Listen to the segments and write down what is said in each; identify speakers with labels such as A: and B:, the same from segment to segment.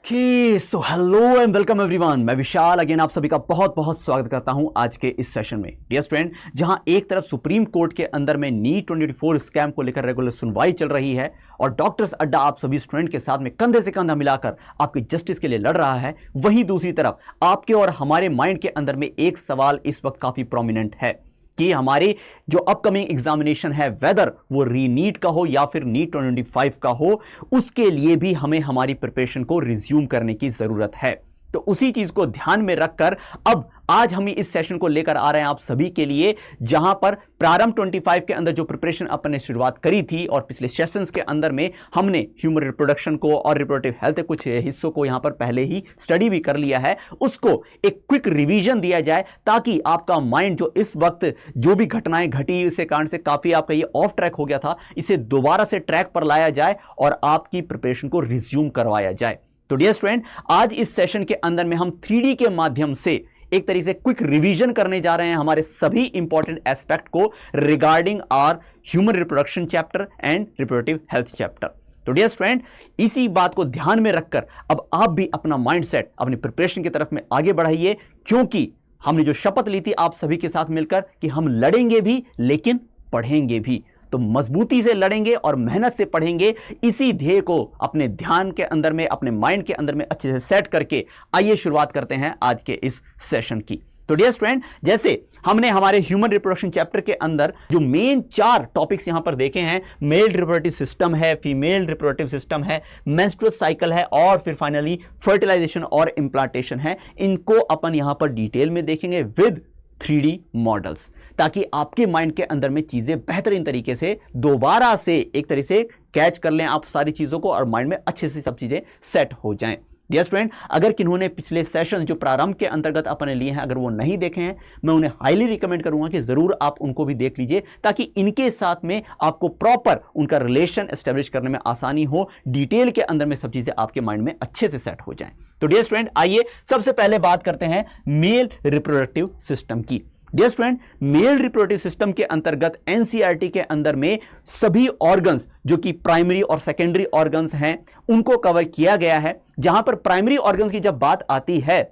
A: Okay so hello and welcome everyone. मैं विशाल again आप सभी का बहुत बहुत स्वागत करता हूं आज के इस सेशन में। डियर स्टूडेंट, जहां एक तरफ सुप्रीम कोर्ट के अंदर में नीट 2024 स्कैम को लेकर रेगुलर सुनवाई चल रही है और डॉक्टर्स अड्डा आप सभी स्टूडेंट के साथ में कंधे से कंधा मिलाकर आपकी जस्टिस के लिए लड़ रहा है, वहीं दूसरी तरफ आपके और हमारे माइंड के अंदर में एक सवाल इस वक्त काफी प्रोमिनेंट है कि हमारे जो अपकमिंग एग्जामिनेशन है, वेदर वो रीनीट का हो या फिर नीट 2025 का हो, उसके लिए भी हमें हमारी प्रिपरेशन को रिज्यूम करने की जरूरत है। तो उसी चीज को ध्यान में रखकर अब आज हम इस सेशन को लेकर आ रहे हैं आप सभी के लिए, जहां पर प्रारंभ 25 के अंदर जो प्रिपरेशन अपन ने शुरुआत करी थी और पिछले सेशंस के अंदर में हमने ह्यूमन रिप्रोडक्शन को और रिप्रोडक्टिव हेल्थ के कुछ हिस्सों को यहां पर पहले ही स्टडी भी कर लिया है, उसको एक क्विक रिवीजन दिया जाए ताकि आपका माइंड जो इस वक्त जो भी घटनाएं घटी इसके कारण से काफी आपका ये ऑफ ट्रैक हो गया था, इसे दोबारा से ट्रैक पर लाया जाए और आपकी प्रिपरेशन को रिज्यूम करवाया जाए। तो डियर स्टूडेंट, आज इस सेशन के अंदर में हम 3D के माध्यम से एक तरीके से क्विक रिवीजन करने जा रहे हैं हमारे सभी इंपॉर्टेंट एस्पेक्ट को regarding our human reproduction chapter and reproductive health chapter. तो डियर स्टूडेंट, इसी बात को ध्यान में रखकर अब आप भी अपना माइंडसेट अपनी प्रिपरेशन की तरफ में आगे बढ़ाइए, क्योंकि हमने जो शपथ ली थी आप सभी के साथ मिलकर कि हम लड़ेंगे भी लेकिन पढ़ेंगे भी। तो मजबूती से लड़ेंगे और मेहनत से पढ़ेंगे, इसी ध्येय को अपने ध्यान के अंदर में, अपने माइंड के अंदर में अच्छे से सेट करके आइए शुरुआत करते हैं आज के इस सेशन की। तो डियर स्टूडेंट, जैसे हमने हमारे ह्यूमन रिप्रोडक्शन चैप्टर के अंदर जो मेन 4 टॉपिक्स यहां पर देखे हैं, मेल रिप्रोडक्टिव सिस्टम है, फीमेल रिप्रोडक्टिव सिस्टम है, मेंस्ट्रुअल साइकिल है और फिर फाइनली फर्टिलाइजेशन और इम्प्लांटेशन है, इनको अपन यहां पर डिटेल में देखेंगे विद 3D मॉडल्स, ताकि आपके माइंड के अंदर में चीजें बेहतरीन तरीके से दोबारा से एक तरीके से कैच कर लें आप सारी चीजों को और माइंड में अच्छे से सब चीजें सेट हो जाएं। डियर स्टूडेंट, अगर किन्होंने पिछले सेशन जो प्रारंभ के अंतर्गत अपने लिए हैं अगर वो नहीं देखे हैं, मैं उन्हें हाईली रिकमेंड करूंगा कि जरूर आप उनको भी देख लीजिए, ताकि इनके साथ में आपको प्रॉपर उनका रिलेशन एस्टेब्लिश करने में आसानी हो, डिटेल के अंदर में सब चीजें आपके माइंड में अच्छे से सेट हो जाएं। तो डियर स्टूडेंट, आइए सबसे पहले बात करते हैं मेल रिप्रोडक्टिव सिस्टम की। Dear student, male reproductive system के अंतर्गत एनसीईआरटी के अंदर में सभी ऑर्गन्स जो कि प्राइमरी और सेकेंडरी ऑर्गन्स हैं उनको कवर किया गया है। जहां पर प्राइमरी ऑर्गन्स की जब बात आती है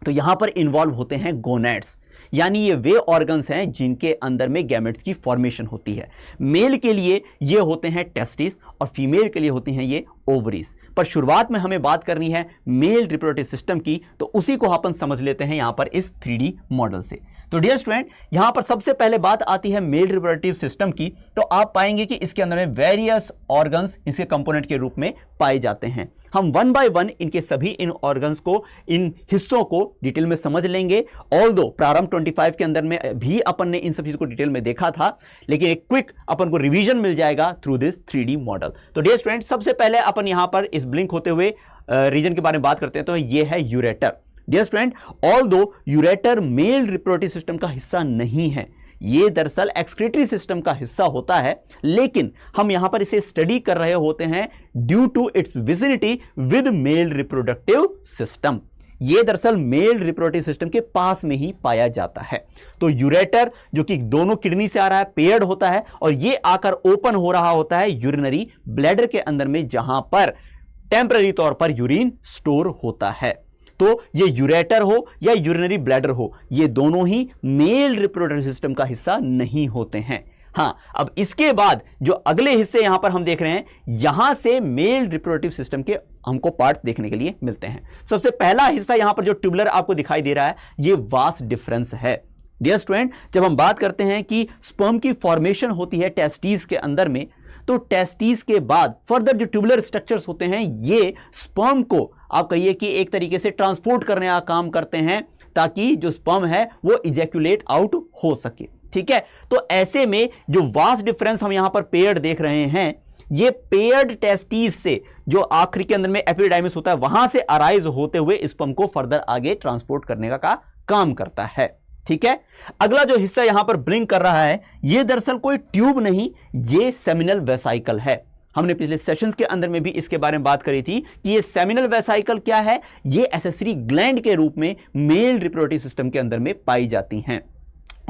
A: तो यहां पर इन्वॉल्व होते हैं गोनेड्स, यानी ये वे ऑर्गन्स हैं जिनके अंदर में गैमेट्स की फॉर्मेशन होती है। मेल के लिए ये होते हैं टेस्टिस और फीमेल के लिए होती हैं ये ओवरीज। पर शुरुआत में हमें बात करनी है मेल रिप्रोडक्टिव सिस्टम की, तो उसी को अपन समझ लेते हैं यहां पर इस 3D मॉडल से। तो डियर स्टूडेंट, यहां पर सबसे पहले बात आती है मेल रिप्रोडक्टिव सिस्टम की, तो आप पाएंगे कि इसके अंदर में वेरियस ऑर्गन्स इसके कंपोनेंट के रूप में पाए जाते हैं। हम 1 बाय 1 इनके सभी इन ऑर्गन्स को, इन हिस्सों को डिटेल में समझ लेंगे। ऑल्दो प्रारंभ 25 के अंदर में भी अपन ने इन सब चीजों को डिटेल में देखा था, लेकिन एक क्विक अपन को रिवीजन मिल जाएगा थ्रू दिस 3D मॉडल। तो डियर स्टूडेंट, सबसे पहले अपन यहां पर इस ब्लिंक होते हुए रीजन के बारे में बात करते हैं, तो ये है ureter. Dear student, although ureter male reproductive system का हिस्सा नहीं है, ये दरअसल एक्सक्रीटरी सिस्टम का हिस्सा होता है, लेकिन हम यहां पर इसे स्टडी कर रहे होते हैं due to its vicinity with male reproductive system. ये दरअसल मेल रिप्रोडक्टिव सिस्टम के पास में ही पाया जाता है। तो यूरेटर जो कि दोनों किडनी से आ रहा है, पेयर्ड होता है और ये आकर ओपन हो रहा होता है यूरिनरी ब्लैडर के अंदर में, जहां पर टेम्पररी तौर पर यूरिन स्टोर होता है। तो ये यूरेटर हो या यूरिनरी ब्लैडर हो, ये दोनों ही मेल रिप्रोडक्टिव सिस्टम का हिस्सा नहीं होते हैं। हां, अब इसके बाद जो अगले हिस्से यहां पर हम देख रहे हैं, यहां से मेल रिप्रोडक्टिव सिस्टम के हमको पार्ट्स देखने के लिए मिलते हैं। सबसे पहला हिस्सा यहां पर जो ट्यूबुलर आपको दिखाई दे रहा है, ये वास डिफरेंस है। डियर स्टूडेंट, जब हम बात करते हैं कि स्पर्म की फॉर्मेशन होती है टेस्टिस के अंदर में, तो टेस्टिस के बाद फर्दर जो ट्यूबुलर स्ट्रक्चर्स होते हैं ये स्पर्म को आप कहिए कि एक तरीके से ट्रांसपोर्ट करने का काम करते हैं, ताकि जो स्पर्म है वो इजैक्यूलेट आउट हो सके। ठीक है, तो ऐसे में जो वास डिफरेंस हम यहां पर पेयर्ड देख रहे हैं, ये पेयर्ड टेस्टिस से जो आखिरी के अंदर में एपिडाइमिस होता है वहां से अराइज होते हुए स्पर्म को फर्दर आगे ट्रांसपोर्ट करने का काम करता है। ठीक है, अगला जो हिस्सा यहां पर ब्लिंक कर रहा है, ये दरअसल कोई ट्यूब नहीं, ये सेमिनल वेसाइकल है। हमने पिछले सेशंस के अंदर में भी इसके बारे में बात करी थी कि ये सेमिनल वेसाइकल क्या है, ये एसेसरी ग्लैंड के रूप में मेल रिप्रोडक्टिव सिस्टम के अंदर में पाई जाती हैं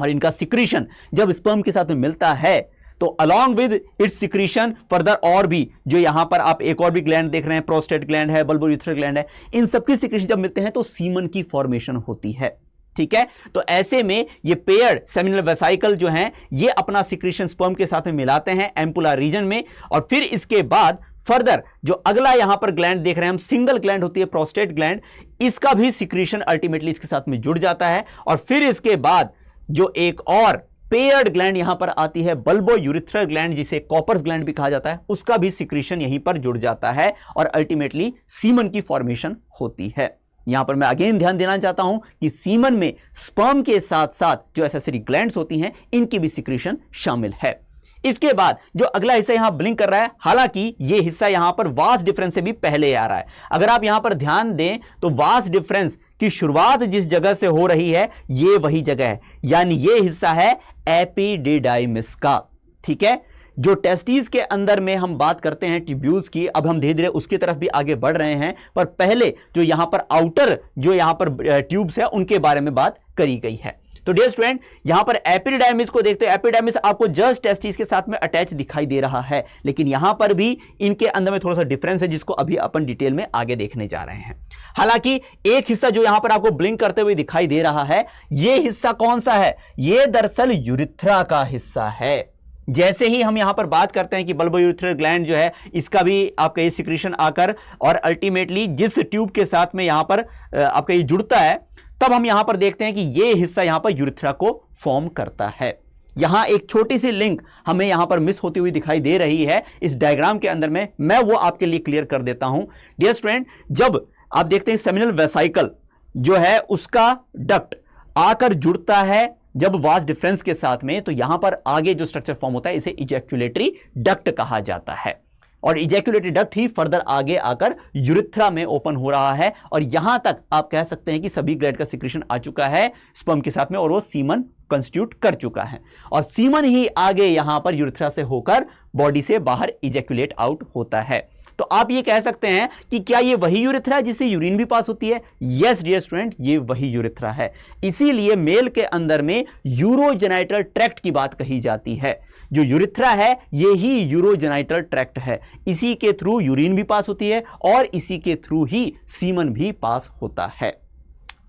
A: और इनका सिक्रीशन जब स्पर्म के साथ में मिलता है तो along with its secretion further और भी जो यहां पर आप एक और भी ग्लैंड देख रहे हैं, प्रोस्टेट ग्लैंड है, बल्बोयूरेथ्रल ग्लैंड है, इन सबकी सिक्रीशन जब मिलते हैं तो सीमन की फॉर्मेशन होती है। ठीक है, तो ऐसे में ये पेयर्ड सेमिनल वेसाइकल जो हैं ये अपना सिक्रीशन स्पर्म के साथ में मिलाते हैं एम्पुलर रीजन में, और फिर इसके बाद फर्दर जो अगला यहां पर ग्लैंड देख रहे हैं हम, सिंगल ग्लैंड होती है प्रोस्टेट ग्लैंड, इसका भी सिक्रीशन अल्टीमेटली इसके साथ में जुड़ जाता है। और फिर इसके बाद जो एक और पेयर्ड ग्लैंड यहां पर आती है, बल्बोयूरेथ्रल ग्लैंड, जिसे कॉपर्स ग्लैंड भी कहा जाता है, उसका भी सिक्रीशन यहीं पर जुड़ जाता है और अल्टीमेटली सीमन की फॉर्मेशन होती है। यहां पर मैं अगेन ध्यान देना चाहता हूं कि सीमन में स्पर्म के साथ साथ जो एसेसरी ग्लैंड्स होती हैं इनकी भी सिक्रीशन शामिल है। इसके बाद जो अगला हिस्सा यहां ब्लिंक कर रहा है, हालांकि यह हिस्सा यहां पर वास डिफरेंस से भी पहले आ रहा है। अगर आप यहां पर ध्यान दें तो वास डिफरेंस की शुरुआत जिस जगह से हो रही है ये वही जगह है, यानी यह हिस्सा है एपिडिडाइमिस का। ठीक है, जो टेस्टिस के अंदर में हम बात करते हैं ट्यूब्यूल्स की, अब हम धीरे धीरे उसकी तरफ भी आगे बढ़ रहे हैं, पर पहले जो यहां पर आउटर जो यहां पर ट्यूब्स है उनके बारे में बात करी गई है। तो डियर स्टूडेंट, यहां पर एपिडिडाइमिस को देखते हैं, एपिडिडाइमिस आपको जस्ट टेस्टिस के साथ में अटैच दिखाई दे रहा है, लेकिन यहां पर भी इनके अंदर में थोड़ा सा डिफरेंस है जिसको अभी अपन डिटेल में आगे देखने जा रहे हैं। हालांकि एक हिस्सा जो यहां पर आपको ब्लिंक करते हुए दिखाई दे रहा है, यह हिस्सा कौन सा है? यह दरअसल यूरिथ्रा का हिस्सा है। जैसे ही हम यहां पर बात करते हैं कि बल्बोयूरेथ्रल ग्लैंड जो है इसका भी आपका ये सिक्रीशन आकर और अल्टीमेटली जिस ट्यूब के साथ में यहां पर आपका ये जुड़ता है, तब हम यहां पर देखते हैं कि ये हिस्सा यहां पर यूरिथ्रा को फॉर्म करता है। यहां एक छोटी सी लिंक हमें यहां पर मिस होती हुई दिखाई दे रही है इस डायग्राम के अंदर में, मैं वो आपके लिए क्लियर कर देता हूं। डियर स्टूडेंट, जब आप देखते हैं सेमिनल वेसाइकल जो है उसका डक्ट आकर जुड़ता है जब वास डिफरेंस के साथ में, तो यहां पर आगे जो स्ट्रक्चर फॉर्म होता है इसे इजैक्युलेटरी डक्ट कहा जाता है, और इजैक्युलेटरी डक्ट ही फर्दर आगे आकर यूरिथ्रा में ओपन हो रहा है, और यहां तक आप कह सकते हैं कि सभी ग्लैंड का सिक्रीशन आ चुका है स्पर्म के साथ में और वो सीमन कंस्टिट्यूट कर चुका है, और सीमन ही आगे यहां पर यूरिथ्रा से होकर बॉडी से बाहर इजैक्युलेट आउट होता है। तो आप ये कह सकते हैं कि क्या ये वही यूरिथ्रा है जिससे यूरिन भी पास होती है? यस डियर स्टूडेंट, ये वही यूरिथ्रा है। इसीलिए मेल के अंदर में यूरोजेनाइटल ट्रैक्ट की बात कही जाती है। जो यूरिथ्रा है ये ही यूरोजेनाइटल ट्रैक्ट है, इसी के थ्रू यूरिन भी पास होती है और इसी के थ्रू ही सीमन भी पास होता है।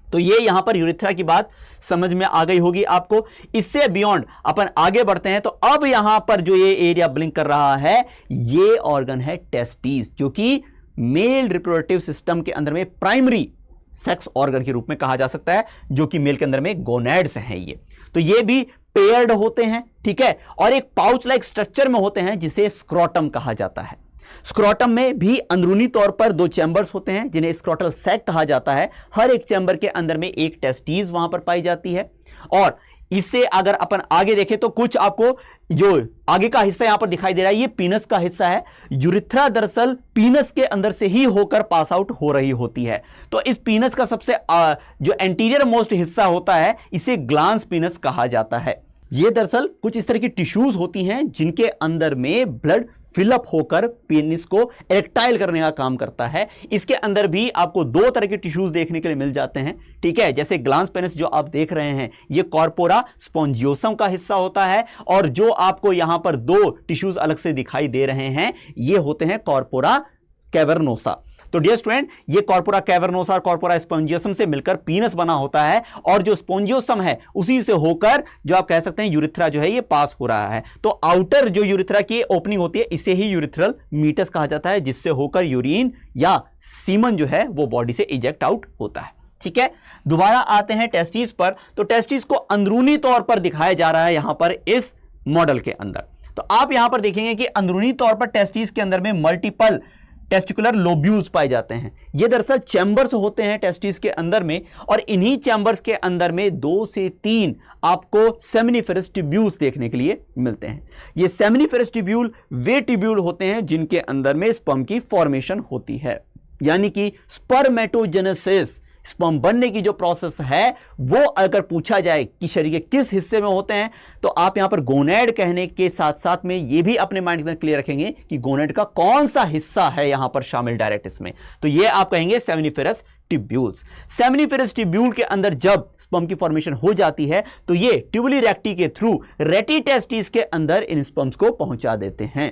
A: तो ये यहां पर यूरिथ्रा की बात समझ में आ गई होगी आपको। इससे बियॉन्ड अपन आगे बढ़ते हैं, तो अब यहां पर जो ये एरिया ब्लिंक कर रहा है ये ऑर्गन है टेस्टिस, जो कि मेल रिप्रोडक्टिव सिस्टम के अंदर में प्राइमरी सेक्स ऑर्गन के रूप में कहा जा सकता है, जो कि मेल के अंदर में गोनैड्स हैं ये। तो ये भी पेयर्ड होते हैं, ठीक है, और एक पाउच लाइक स्ट्रक्चर में होते हैं जिसे स्क्रोटम कहा जाता है। स्क्रोटम में भी अंदरूनी तौर पर दो चैंबर्स होते हैं जिन्हें स्क्रोटल सैक कहा जाता है। हर एक चैंबर के अंदर में एक टेस्टिस वहां पर पाई जाती है, और इससे अगर अपन आगे देखें तो कुछ आपको जो आगे का हिस्सा यहां पर दिखाई दे रहा है ये पीनस का हिस्सा है। यूरिथ्रा दरअसल पीनस के अंदर से ही होकर पास आउट हो रही होती है। तो इस पीनस का सबसे जो एंटीरियर मोस्ट हिस्सा होता है इसे ग्लांस पीनस कहा जाता है। ये दरअसल कुछ इस तरह की टिश्यूज होती हैं जिनके अंदर में ब्लड फिलअप होकर पेनिस को इरेक्टाइल करने का काम करता है। इसके अंदर भी आपको दो तरह के टिश्यूज देखने के लिए मिल जाते हैं, ठीक है, जैसे ग्लांस पेनिस जो आप देख रहे हैं ये कॉर्पोरा स्पॉन्जियोसम का हिस्सा होता है, और जो आपको यहां पर दो टिश्यूज अलग से दिखाई दे रहे हैं ये होते हैं कॉर्पोरा कैवर्नोसा। तो डियर स्टूडेंट, ये कॉर्पोरा कैवर्नोसा और कॉर्पोरा स्पॉन्जियोसम से मिलकर पीनस बना होता है, और जो स्पॉन्जियोसम है उसी से होकर जो आप कह सकते हैं यूरिथ्रा जो है ये पास हो रहा है। तो आउटर जो यूरिथ्रा की ओपनिंग होती है इसे ही यूरिथ्रल मीटस कहा जाता है, जिससे होकर यूरिन या सीमन जो है वो बॉडी से इजेक्ट आउट होता है। ठीक है, दोबारा आते हैं टेस्टिस पर। तो टेस्टिस को अंदरूनी तौर पर दिखाया जा रहा है यहां पर इस मॉडल के अंदर। तो आप यहां पर देखेंगे कि अंदरूनी तौर पर टेस्टिस के अंदर में मल्टीपल टेस्टिकुलर लोब्यूल्स पाए जाते हैं। ये दरअसल चैम्बर्स होते हैं टेस्टिस के अंदर में, और इन्हीं चैम्बर्स के अंदर में 2 से 3 आपको सेमिनिफेरस ट्यूब्यूल्स देखने के लिए मिलते हैं। ये सेमिनिफेरस ट्यूब्यूल वे ट्यूब्यूल होते हैं जिनके अंदर में स्पर्म की फॉर्मेशन होती है, यानी कि स्पर्मेटोजेनेसिस स्पर्म बनने की जो प्रोसेस है वो अगर पूछा जाए कि शरीर के किस हिस्से में होते हैं, तो आप यहां पर गोनेड कहने के साथ साथ में ये भी अपने माइंड के अंदर क्लियर रखेंगे कि गोनेड का कौन सा हिस्सा है यहां पर शामिल डायरेक्ट इसमें, तो ये आप कहेंगे सेमिनिफेरस ट्यूब्यूल्स। सेमिनिफेरस ट्यूब्यूल के अंदर जब स्पर्म की फॉर्मेशन हो जाती है तो ये ट्यूबुली रेक्टी के थ्रू रेटी टेस्टिस के अंदर इन स्पर्म्स को पहुंचा देते हैं।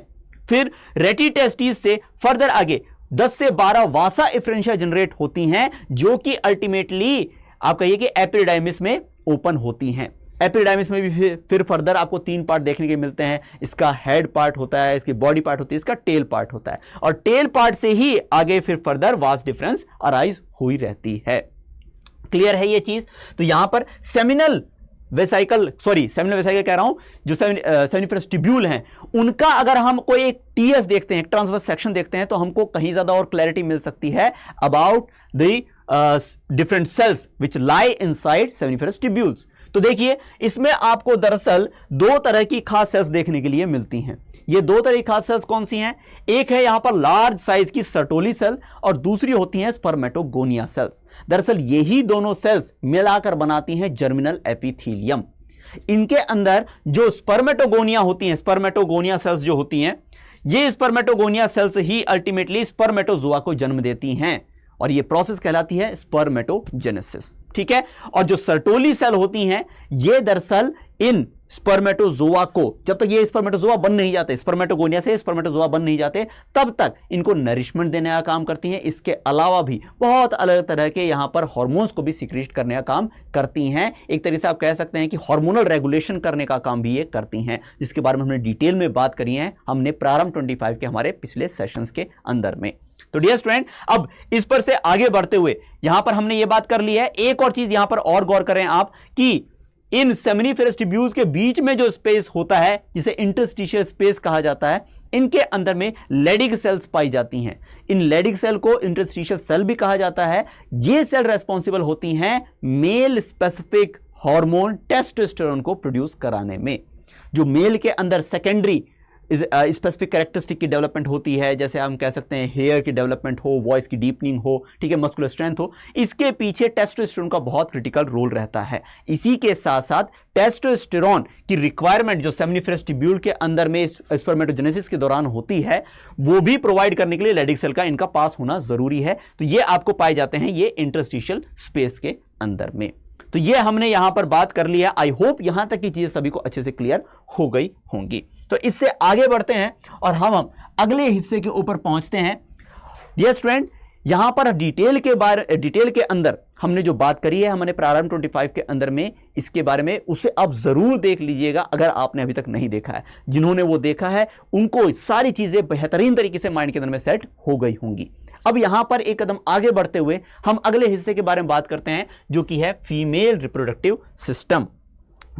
A: फिर रेटी टेस्टिस से फर्दर आगे 10 से 12 वासा इफ्रेंशिया जनरेट होती हैं, जो कि अल्टीमेटली आप कहिए कि एपिडाइमिस में ओपन होती हैं। एपिडाइमिस में भी फिर फर्दर आपको 3 पार्ट देखने के मिलते हैं। इसका हेड पार्ट होता है, इसकी बॉडी पार्ट होती है, इसका टेल पार्ट होता है, और टेल पार्ट से ही आगे फिर फर्दर वास्ट डिफरेंस अराइज हुई रहती है। क्लियर है ये चीज? तो यहां पर सेमिनल वेसाइकल कह रहा हूं, जो सेमिनिफेरस ट्यूब्यूल हैं, उनका अगर हम कोई एक टीएस देखते हैं, ट्रांसवर्स सेक्शन देखते हैं, तो हमको कहीं ज्यादा और क्लैरिटी मिल सकती है about the different cells which lie inside seminiferous tubules. तो देखिए, इसमें आपको दरअसल 2 तरह की खास सेल्स देखने के लिए मिलती हैं। ये 2 तरह की खास सेल्स कौन सी हैं? एक है यहां पर लार्ज साइज की सर्टोली सेल, और दूसरी होती हैं स्पर्मेटोगोनिया सेल्स। दरअसल यही दोनों सेल्स मिलाकर बनाती हैं जर्मिनल एपिथेलियम। इनके अंदर जो स्पर्मेटोगोनिया होती हैं, स्पर्मेटोगोनिया सेल्स जो होती हैं, ये स्पर्मेटोगोनिया सेल्स ही अल्टीमेटली स्पर्मेटोजोआ को जन्म देती हैं, और ये प्रोसेस कहलाती है स्पर्मेटोजेनेसिस। ठीक है। और जो सर्टोली सेल होती हैं, ये दरअसल इन स्पर्मेटोजोआ को, जब तक ये स्पर्मेटोजोआ बन नहीं जाते, स्पर्मेटोगोनिया से स्पर्मेटोजोआ बन नहीं जाते, तब तक इनको नरिशमेंट देने का काम करती हैं। इसके अलावा भी बहुत अलग तरह के यहां पर हार्मोन्स को भी सीक्रेट करने का काम करती हैं। एक तरीके से आप कह सकते हैं कि हार्मोनल रेगुलेशन करने का काम भी ये करती हैं, जिसके बारे में हमने डिटेल में बात करी है, हमने प्रारंभ 25 के हमारे पिछले सेशंस के अंदर में। तो डियर स्टूडेंट, अब इस पर से आगे बढ़ते हुए यहां पर हमने ये बात कर ली है। एक और चीज यहां पर और गौर करें आप कि इन सेमिनिफेरस ट्यूब्यूल्स के बीच में जो स्पेस होता है, जिसे इंटरस्टिशियल स्पेस कहा जाता है, इनके अंदर में लेडिग सेल्स पाई जाती हैं। इन लेडिग सेल को इंटरस्टिशियल सेल भी कहा जाता है। ये सेल रेस्पॉन्सिबल होती हैं मेल स्पेसिफिक हार्मोन टेस्टोस्टेरोन को प्रोड्यूस कराने में। जो मेल के अंदर सेकेंडरी स्पेसिफिक कैरेक्टरिस्टिक की डेवलपमेंट होती है, जैसे हम कह सकते हैं हेयर की डेवलपमेंट हो, वॉइस की डीपनिंग हो, ठीक है, मस्कुलर स्ट्रेंथ हो, इसके पीछे टेस्टोस्टेरोन का बहुत क्रिटिकल रोल रहता है। इसी के साथ साथ टेस्टोस्टेरोन की रिक्वायरमेंट जो सेमिनिफेरस ट्यूब्यूल के अंदर में स्पर्मेटोजेनेसिस के दौरान होती है, वो भी प्रोवाइड करने के लिए लेडिग सेल का इनका पास होना जरूरी है। तो ये आपको पाए जाते हैं ये इंटरस्टिशियल स्पेस के अंदर में। तो ये हमने यहां पर बात कर ली है। आई होप यहां तक की चीजें सभी को अच्छे से क्लियर हो गई होंगी। तो इससे आगे बढ़ते हैं और हम अगले हिस्से के ऊपर पहुंचते हैं। डियर स्टूडेंट, यहां पर डिटेल के अंदर हमने जो बात करी है हमने प्रारंभ 25 के अंदर में, इसके बारे में उसे आप जरूर देख लीजिएगा अगर आपने अभी तक नहीं देखा है। जिन्होंने वो देखा है उनको सारी चीजें बेहतरीन तरीके से माइंड के अंदर में सेट हो गई होंगी। अब यहां पर एक कदम आगे बढ़ते हुए हम अगले हिस्से के बारे में बात करते हैं, जो कि है female reproductive system.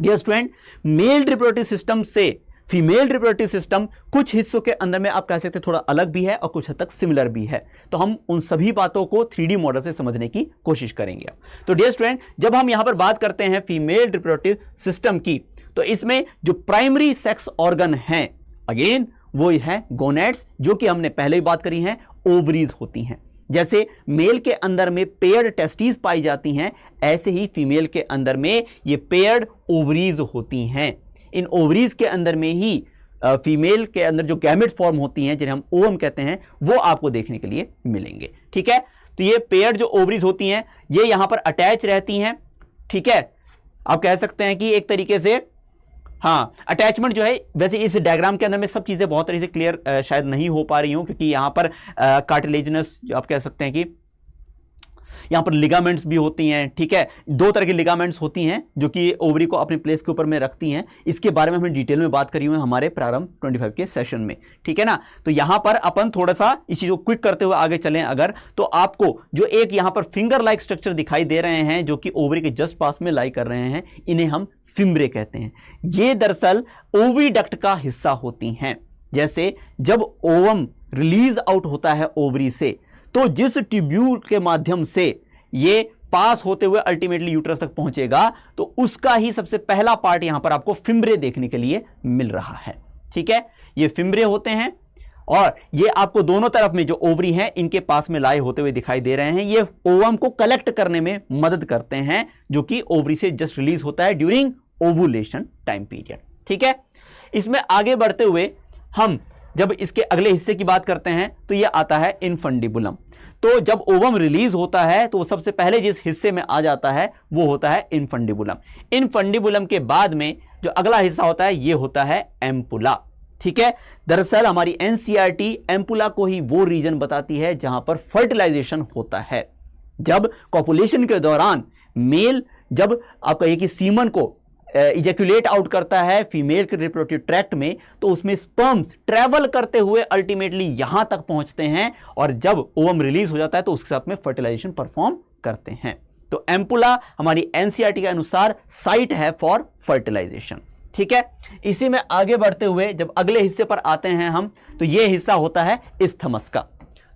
A: Dear student, male reproductive system से फीमेल रिप्रोडक्टिव सिस्टम कुछ हिस्सों के अंदर में आप कह सकते हैं थोड़ा अलग भी है और कुछ हद तक सिमिलर भी है। तो हम उन सभी बातों को 3D मॉडल से समझने की कोशिश करेंगे। तो डियर स्टूडेंट, जब हम यहां पर बात करते हैं फीमेल रिप्रोडक्टिव सिस्टम की, तो इसमें जो प्राइमरी सेक्स ऑर्गन हैं, अगेन वो है गोनेड्स, जो कि हमने पहले ही बात करी है, ओवरीज होती हैं। जैसे मेल के अंदर में पेयर्ड टेस्टिस पाई जाती हैं, ऐसे ही फीमेल के अंदर में ये पेयर्ड ओवरीज होती हैं। इन ओवरीज के अंदर में ही फीमेल के अंदर जो गैमेट फॉर्म होती हैं, जिन्हें हम ओवम कहते हैं, वो आपको देखने के लिए मिलेंगे। ठीक है। तो ये पेयर्ड जो ओवरीज होती हैं, ये यहां पर अटैच रहती हैं। ठीक है, आप कह सकते हैं कि एक तरीके से अटैचमेंट जो है, वैसे इस डायग्राम के अंदर में सब चीजें बहुत तरीके से क्लियर शायद नहीं हो पा रही हूं, क्योंकि यहां पर कार्टिलेजिनस आप कह सकते हैं कि यहां पर लिगामेंट्स भी होती हैं। ठीक है, 2 तरह की लिगामेंट्स होती हैं जो कि ओवरी को अपने प्लेस के ऊपर में रखती हैं। इसके बारे में हमने डिटेल में बात करी हुई है हमारे प्रारंभ 25 के सेशन में। ठीक है ना। तो यहां पर अपन थोड़ा सा इस चीज को क्विक करते हुए आगे चलें अगर, तो आपको जो एक यहां पर फिंगर लाइक स्ट्रक्चर दिखाई दे रहे हैं, जो कि ओवरी के जस्ट पास में लाई कर रहे हैं, इन्हें हम फिम्ब्रे कहते हैं। ये दरअसल ओविडक्ट का हिस्सा होती हैं। जैसे जब ओवम रिलीज आउट होता है ओवरी से, तो जिस ट्यूब्यूल के माध्यम से ये पास होते हुए अल्टीमेटली यूट्रस तक पहुंचेगा, तो उसका ही सबसे पहला पार्ट यहां पर आपको फिम्ब्रे देखने के लिए मिल रहा है। ठीक है, ये फिम्ब्रे होते हैं और ये आपको दोनों तरफ में जो ओवरी हैं इनके पास में लाए होते हुए दिखाई दे रहे हैं। ये ओवम को कलेक्ट करने में मदद करते हैं, जो कि ओवरी से जस्ट रिलीज होता है ड्यूरिंग ओवुलेशन टाइम पीरियड। ठीक है, इसमें आगे बढ़ते हुए हम जब इसके अगले हिस्से की बात करते हैं तो ये आता है इनफंडिबुलम। तो जब ओवम रिलीज होता है तो सबसे पहले जिस हिस्से में आ जाता है वो होता है इनफंडिबुलम। इनफंडिबुलम के बाद में जो अगला हिस्सा होता है ये होता है एम्पुला। ठीक है, दरअसल हमारी एनसीईआरटी एम्पुला को ही वो रीजन बताती है जहां पर फर्टिलाइजेशन होता है। जब कॉपुलेशन के दौरान मेल जब आप कहिए कि सीमन को इजैक्यूलेट आउट करता है फीमेल के रिप्रोडक्टिव ट्रैक्ट में, तो उसमें स्पर्म्स ट्रेवल करते हुए अल्टीमेटली यहां तक पहुंचते हैं और जब ओवम रिलीज हो जाता है तो उसके साथ में फर्टिलाइजेशन परफॉर्म करते हैं। तो एम्पुला हमारी एनसीईआरटी के अनुसार साइट है फॉर फर्टिलाइजेशन। ठीक है, इसी में आगे बढ़ते हुए जब अगले हिस्से पर आते हैं हम, तो यह हिस्सा होता है इस्थमस का।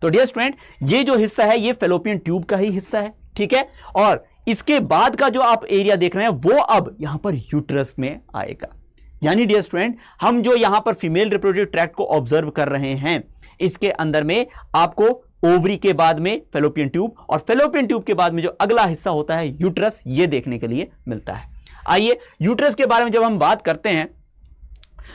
A: तो डियर स्टूडेंट, ये जो हिस्सा है ये फेलोपियन ट्यूब का ही हिस्सा है। ठीक है, और इसके बाद का जो आप एरिया देख रहे हैं वो अब यहां पर यूट्रस में आएगा। यानी डियर स्टूडेंट, हम जो यहां पर फीमेल रिप्रोडक्टिव ट्रैक्ट को ऑब्जर्व कर रहे हैं, इसके अंदर में आपको ओवरी के बाद में फेलोपियन ट्यूब और फेलोपियन ट्यूब के बाद में जो अगला हिस्सा होता है यूट्रस, ये देखने के लिए मिलता है। आइए यूट्रस के बारे में जब हम बात करते हैं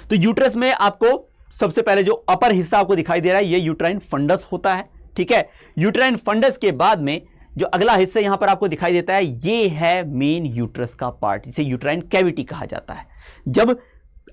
A: तो यूट्रस में आपको सबसे पहले जो अपर हिस्सा आपको दिखाई दे रहा है ये यूट्राइन फंडस होता है। ठीक है, यूट्राइन फंडस के बाद में जो अगला हिस्सा यहां पर आपको दिखाई देता है ये है मेन यूट्रस का पार्ट, जिसे यूट्राइन कैविटी कहा जाता है। जब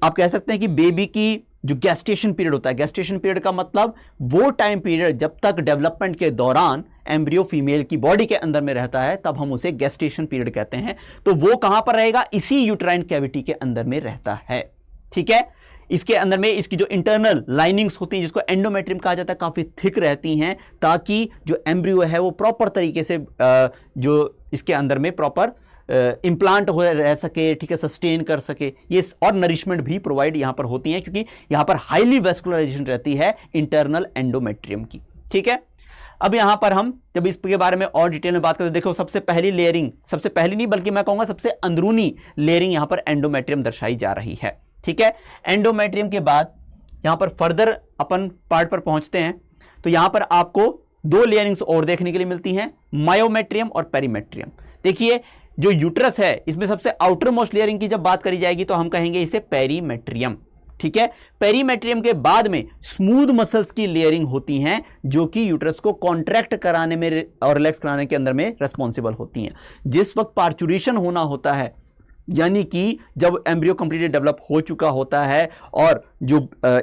A: आप कह सकते हैं कि बेबी की जो गेस्टेशन पीरियड होता है, गेस्टेशन पीरियड का मतलब वो टाइम पीरियड जब तक डेवलपमेंट के दौरान एम्ब्रियो फीमेल की बॉडी के अंदर में रहता है, तब हम उसे गेस्टेशन पीरियड कहते हैं। तो वो कहां पर रहेगा, इसी यूट्राइन कैविटी के अंदर में रहता है। ठीक है, इसके अंदर में इसकी जो इंटरनल लाइनिंग्स होती हैं जिसको एंडोमेट्रियम कहा जाता है, काफी थिक रहती हैं ताकि जो एम्ब्रियो है वो प्रॉपर तरीके से जो इसके अंदर में प्रॉपर इम्प्लांट हो रह सके, ठीक है, सस्टेन कर सके। ये और नरिशमेंट भी प्रोवाइड यहां पर होती हैं क्योंकि यहां पर हाईली वेस्कुलराइजेशन रहती है इंटरनल एंडोमेट्रियम की। ठीक है, अब यहां पर हम जब इसके बारे में और डिटेल में बात करें तो देखो सबसे पहली लेयरिंग, सबसे पहली नहीं बल्कि मैं कहूंगा सबसे अंदरूनी लेयरिंग यहां पर एंडोमेट्रियम दर्शाई जा रही है। ठीक है, एंडोमेट्रियम के बाद यहां पर फर्दर अपन पार्ट पर पहुंचते हैं तो यहां पर आपको दो लेयरिंग्स और देखने के लिए मिलती हैं, मायोमेट्रियम और पेरीमेट्रियम। देखिए जो यूट्रस है इसमें सबसे आउटर मोस्ट लेयरिंग की जब बात करी जाएगी तो हम कहेंगे इसे पेरीमेट्रियम। ठीक है, पेरीमेट्रियम के बाद में स्मूथ मसल्स की लेयरिंग होती हैं जो कि यूट्रस को कॉन्ट्रैक्ट कराने में और रिलैक्स कराने के अंदर में रेस्पॉन्सिबल होती हैं। जिस वक्त पार्चुरेशन होना होता है, यानी कि जब एम्ब्रियो कंप्लीटली डेवलप हो चुका होता है और जो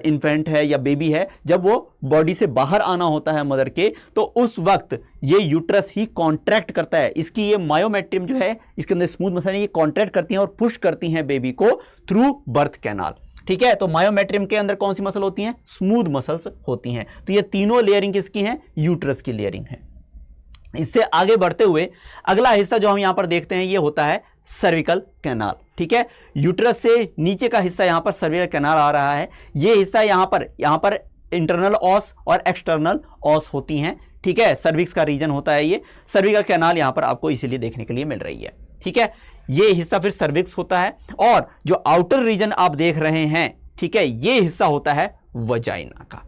A: इन्फेंट है या बेबी है जब वो बॉडी से बाहर आना होता है मदर के, तो उस वक्त ये यूट्रस ही कॉन्ट्रैक्ट करता है। इसकी ये मायोमेट्रियम जो है इसके अंदर स्मूथ मसल है, ये कॉन्ट्रैक्ट करती हैं और पुश करती हैं बेबी को थ्रू बर्थ कैनाल। ठीक है, तो मायोमेट्रियम के अंदर कौन सी मसल होती हैं, स्मूथ मसल्स होती हैं। तो ये तीनों लेयरिंग किसकी हैं, यूट्रस की लेयरिंग है। इससे आगे बढ़ते हुए अगला हिस्सा जो हम यहां पर देखते हैं ये होता है सर्विकल कैनाल। ठीक है, यूट्रस से नीचे का हिस्सा यहां पर सर्विकल कैनाल आ रहा है। ये हिस्सा यहां पर इंटरनल ऑस और एक्सटर्नल ऑस होती हैं। ठीक है, सर्विक्स का रीजन होता है ये, सर्विकल कैनाल यहां पर आपको इसीलिए देखने के लिए मिल रही है। ठीक है, ये हिस्सा फिर सर्विक्स होता है और जो आउटर रीजन आप देख रहे हैं, ठीक है, ये हिस्सा होता है वजाइना का।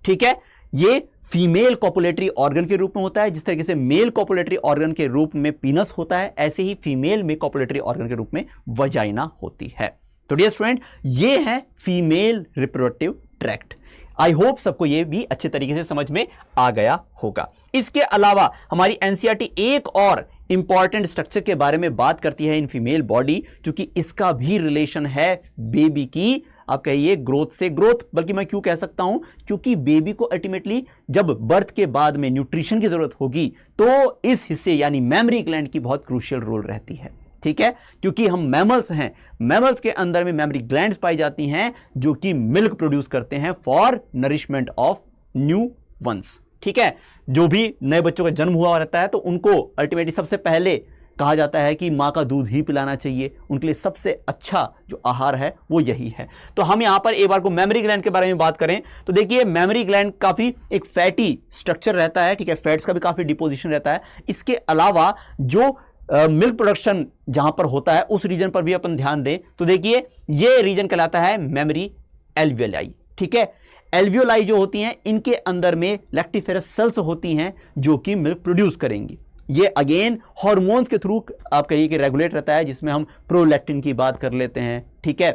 A: ठीक है, ये फीमेल कॉपुलेटरी ऑर्गन के रूप में होता है। जिस तरीके से मेल कॉपुलेटरी ऑर्गन के रूप में पीनस होता है, ऐसे ही फीमेल में कॉपुलेटरी ऑर्गन के रूप में वजाइना होती है। तो डियर स्टूडेंट, ये है female reproductive tract. I hope सबको ये भी अच्छे तरीके से समझ में आ गया होगा। इसके अलावा हमारी एनसीईआरटी एक और इंपॉर्टेंट स्ट्रक्चर के बारे में बात करती है इन फीमेल बॉडी, क्योंकि इसका भी रिलेशन है बेबी की आप कहिए ग्रोथ से, ग्रोथ बल्कि मैं क्यों कह सकता हूं, क्योंकि बेबी को अल्टीमेटली जब बर्थ के बाद में न्यूट्रिशन की जरूरत होगी तो इस हिस्से यानी मेमरी ग्लैंड की बहुत क्रूशियल रोल रहती है। ठीक है, क्योंकि हम मैमल्स हैं, मैमल्स के अंदर में मेमरी ग्लैंड्स पाई जाती हैं जो कि मिल्क प्रोड्यूस करते हैं for nourishment of new ones. ठीक है, जो भी नए बच्चों का जन्म हुआ रहता है तो उनको अल्टीमेटली सबसे पहले कहा जाता है कि मां का दूध ही पिलाना चाहिए, उनके लिए सबसे अच्छा जो आहार है वो यही है। तो हम यहां पर एक बार को मेमरी ग्लैंड के बारे में बात करें तो देखिए मेमरी ग्लैंड काफी एक फैटी स्ट्रक्चर रहता है। ठीक है, फैट्स का भी काफी डिपोजिशन रहता है। इसके अलावा जो मिल्क प्रोडक्शन जहां पर होता है उस रीजन पर भी अपन ध्यान दें तो देखिए ये रीजन कहलाता है मेमरी एल्वियोलाई। ठीक है, एल्वियोलाई जो होती हैं इनके अंदर में लैक्टिफेरस सेल्स होती हैं जो कि मिल्क प्रोड्यूस करेंगी। ये अगेन हार्मोन्स के थ्रू आप कहिए कि रेगुलेट रहता है, जिसमें हम प्रोलैक्टिन की बात कर लेते हैं। ठीक है,